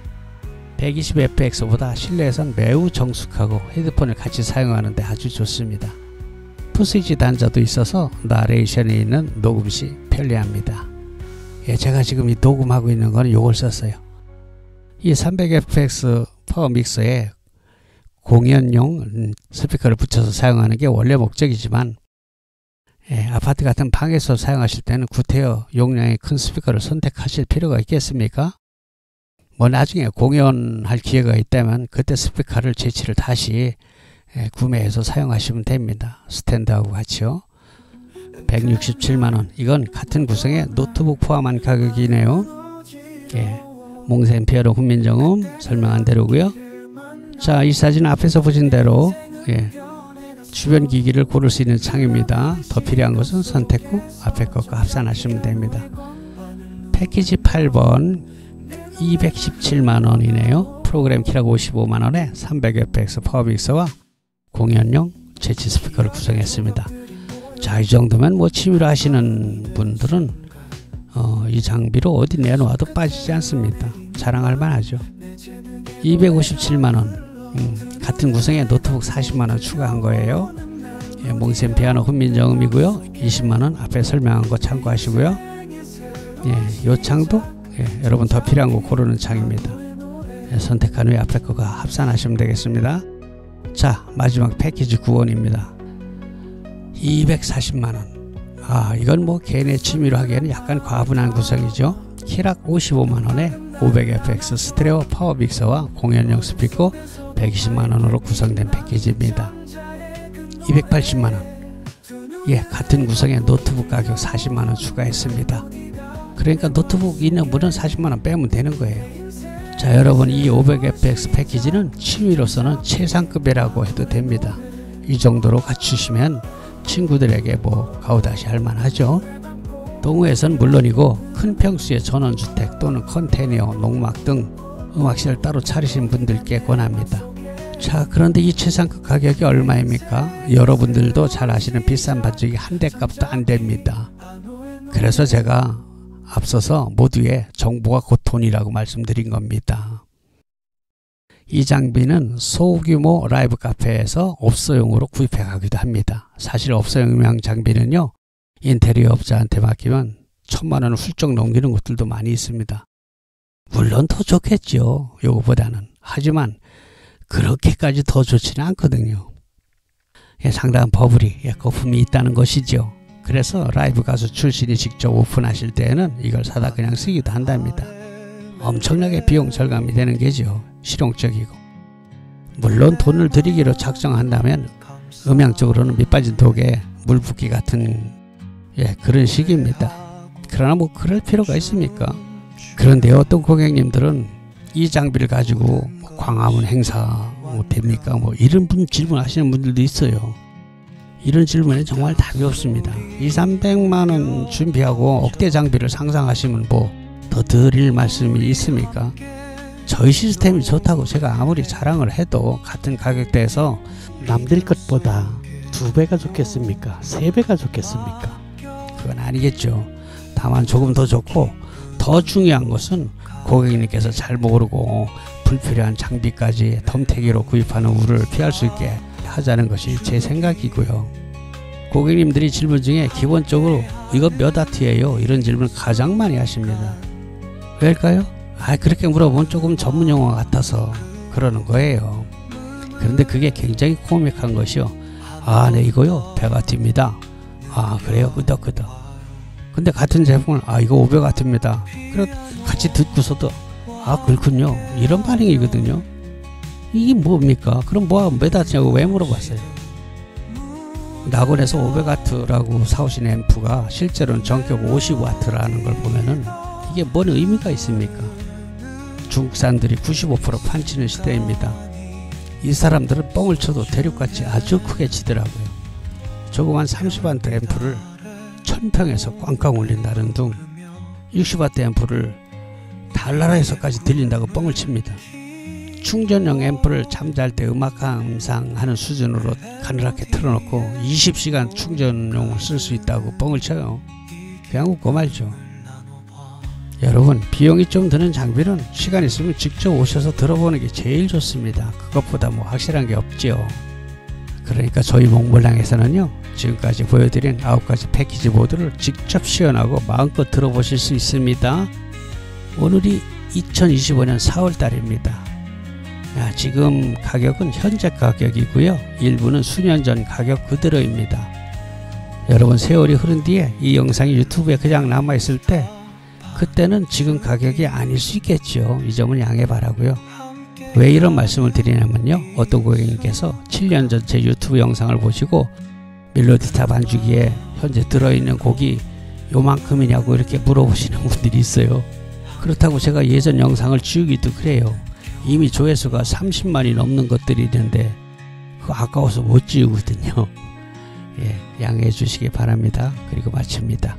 120FX보다 실내에선 매우 정숙하고 헤드폰을 같이 사용하는데 아주 좋습니다. 푸스위치 단자도 있어서 나레이션이 있는 녹음 시 편리합니다. 제가 지금 이 녹음하고 있는 건 요걸 썼어요. 이 300FX 파워 믹서에 공연용 스피커를 붙여서 사용하는 게 원래 목적이지만 아파트 같은 방에서 사용하실 때는 구태여 용량이 큰 스피커를 선택하실 필요가 있겠습니까? 뭐 나중에 공연할 기회가 있다면 그때 스피커를 재치를 다시 구매해서 사용하시면 됩니다. 스탠드하고 같이요. 167만원, 이건 같은 구성의 노트북 포함한 가격이네요. 몽센 피아노 훈민정음 설명한 대로고요. 자, 이 사진 앞에서 보신 대로 주변 기기를 고를 수 있는 창입니다. 더 필요한 것은 선택 후 앞에 것과 합산하시면 됩니다. 패키지 8번 217만원이네요. 프로그램 키락 55만원에 300FX 파워믹서와 공연용 재치 스피커를 구성했습니다. 자, 이 정도면 뭐 취미로 하시는 분들은 이 장비로 어디 내놓아도 빠지지 않습니다. 자랑할 만하죠. 257만원, 같은 구성의 노트북 40만원 추가한 거예요. 몽센 피아노 훈민정음이고요. 20만원 앞에 설명한 거 참고하시고요. 이 창도 여러분 더 필요한 거 고르는 창입니다. 선택한 후에 앞에 거가 합산하시면 되겠습니다. 자, 마지막 패키지 9원입니다. 240만원. 이건 뭐 개인의 취미로 하기에는 약간 과분한 구성이죠. 키락 55만원에 500FX 스테레오 파워 믹서와 공연용 스피커 120만원으로 구성된 패키지입니다. 280만원, 같은 구성의 노트북 가격 40만원 추가했습니다. 그러니까 노트북 있는 분은 40만원 빼면 되는 거예요. 자, 여러분, 이 500FX 패키지는 취미로서는 최상급이라고 해도 됩니다. 이 정도로 갖추시면 친구들에게 뭐 가오다시 할 만하죠. 동호회에서는 물론이고 큰 평수의 전원주택 또는 컨테이너, 농막 등 음악실을 따로 차리신 분들께 권합니다. 자, 그런데 이 최상급 가격이 얼마입니까? 여러분들도 잘 아시는 비싼 반죽이 한 대 값도 안 됩니다. 그래서 제가 앞서서 모두의 정보가 곧 돈이라고 말씀드린 겁니다. 이 장비는 소규모 라이브 카페에서 업소용으로 구입해 가기도 합니다. 사실 업소용 음향 장비는요, 인테리어 업자한테 맡기면 1000만원을 훌쩍 넘기는 곳들도 많이 있습니다. 물론 더 좋겠죠, 요거보다는. 하지만 그렇게까지 더 좋지는 않거든요. 상당한 버블이, 거품이 있다는 것이죠. 그래서 라이브 가수 출신이 직접 오픈하실 때에는 이걸 사다 그냥 쓰기도 한답니다. 엄청나게 비용 절감이 되는 게죠. 실용적이고. 물론 돈을 들이기로 작정한다면 음향적으로는 밑빠진 독에 물 붓기 같은 그런 식입니다. 그러나 뭐 그럴 필요가 있습니까? 그런데 어떤 고객님들은 이 장비를 가지고 광화문 행사 됩니까? 뭐 이런 질문하시는 분들도 있어요. 이런 질문에 정말 답이 없습니다. 200~300만원 준비하고 억대 장비를 상상하시면 뭐 더 드릴 말씀이 있습니까? 저희 시스템이 좋다고 제가 아무리 자랑을 해도 같은 가격대에서 남들 것보다 2배가 좋겠습니까? 3배가 좋겠습니까? 그건 아니겠죠. 다만 조금 더 좋고 더 중요한 것은 고객님께서 잘 모르고 불필요한 장비까지 덤태기로 구입하는 우려를 피할 수 있게 하자는 것이 제 생각이고요. 고객님들이 질문 중에 기본적으로 이거 몇 와트예요? 이런 질문을 가장 많이 하십니다. 왜일까요? 그렇게 물어보면 조금 전문 용어 같아서 그러는 거예요. 그런데 그게 굉장히 코믹한 것이요. 네, 이거요 100와트입니다. 그래요? 끄덕끄덕. 근데 같은 제품을 이거 500와트입니다. 그래 같이 듣고서도 그렇군요. 이런 반응이거든요. 이게 뭡니까? 그럼 몇 와트냐고 왜 물어봤어요? 낙원에서 500와트라고 사오신 앰프가 실제로는 전격 50와트라는 걸 보면은 이게 뭔 의미가 있습니까? 중국산들이 95% 판치는 시대입니다. 이 사람들은 뻥을 쳐도 대륙같이 아주 크게 치더라고요. 조그만 30와트 앰프를 1000평에서 꽝꽝 울린다는 둥, 60와트 앰프를 달나라에서까지 들린다고 뻥을 칩니다. 충전용 앰프를 잠잘 때 음악 감상하는 수준으로 가늘하게 틀어놓고 20시간 충전용을 쓸 수 있다고 뻥을 쳐요. 그냥 웃고 말죠. 여러분, 비용이 좀 드는 장비는 시간 있으면 직접 오셔서 들어보는 게 제일 좋습니다. 그것보다 확실한 게 없죠. 그러니까 저희 몽블랑에서는요, 지금까지 보여드린 9가지 패키지 모드를 직접 시연하고 마음껏 들어보실 수 있습니다. 오늘이 2025년 4월달입니다. 지금 가격은 현재 가격이고요. 일부는 수년 전 가격 그대로입니다. 여러분, 세월이 흐른 뒤에 이 영상이 유튜브에 그냥 남아있을 때 그때는 지금 가격이 아닐 수 있겠죠. 이 점은 양해 바라고요. 왜 이런 말씀을 드리냐면요, 어떤 고객님께서 7년 전 제 유튜브 영상을 보시고 멜로디스타 반주기에 현재 들어있는 곡이 요만큼이냐고 이렇게 물어보시는 분들이 있어요. 그렇다고 제가 예전 영상을 지우기도 그래요. 이미 조회수가 30만이 넘는 것들이 있는데 그거 아까워서 못 지우거든요. 양해해 주시기 바랍니다. 그리고 마칩니다.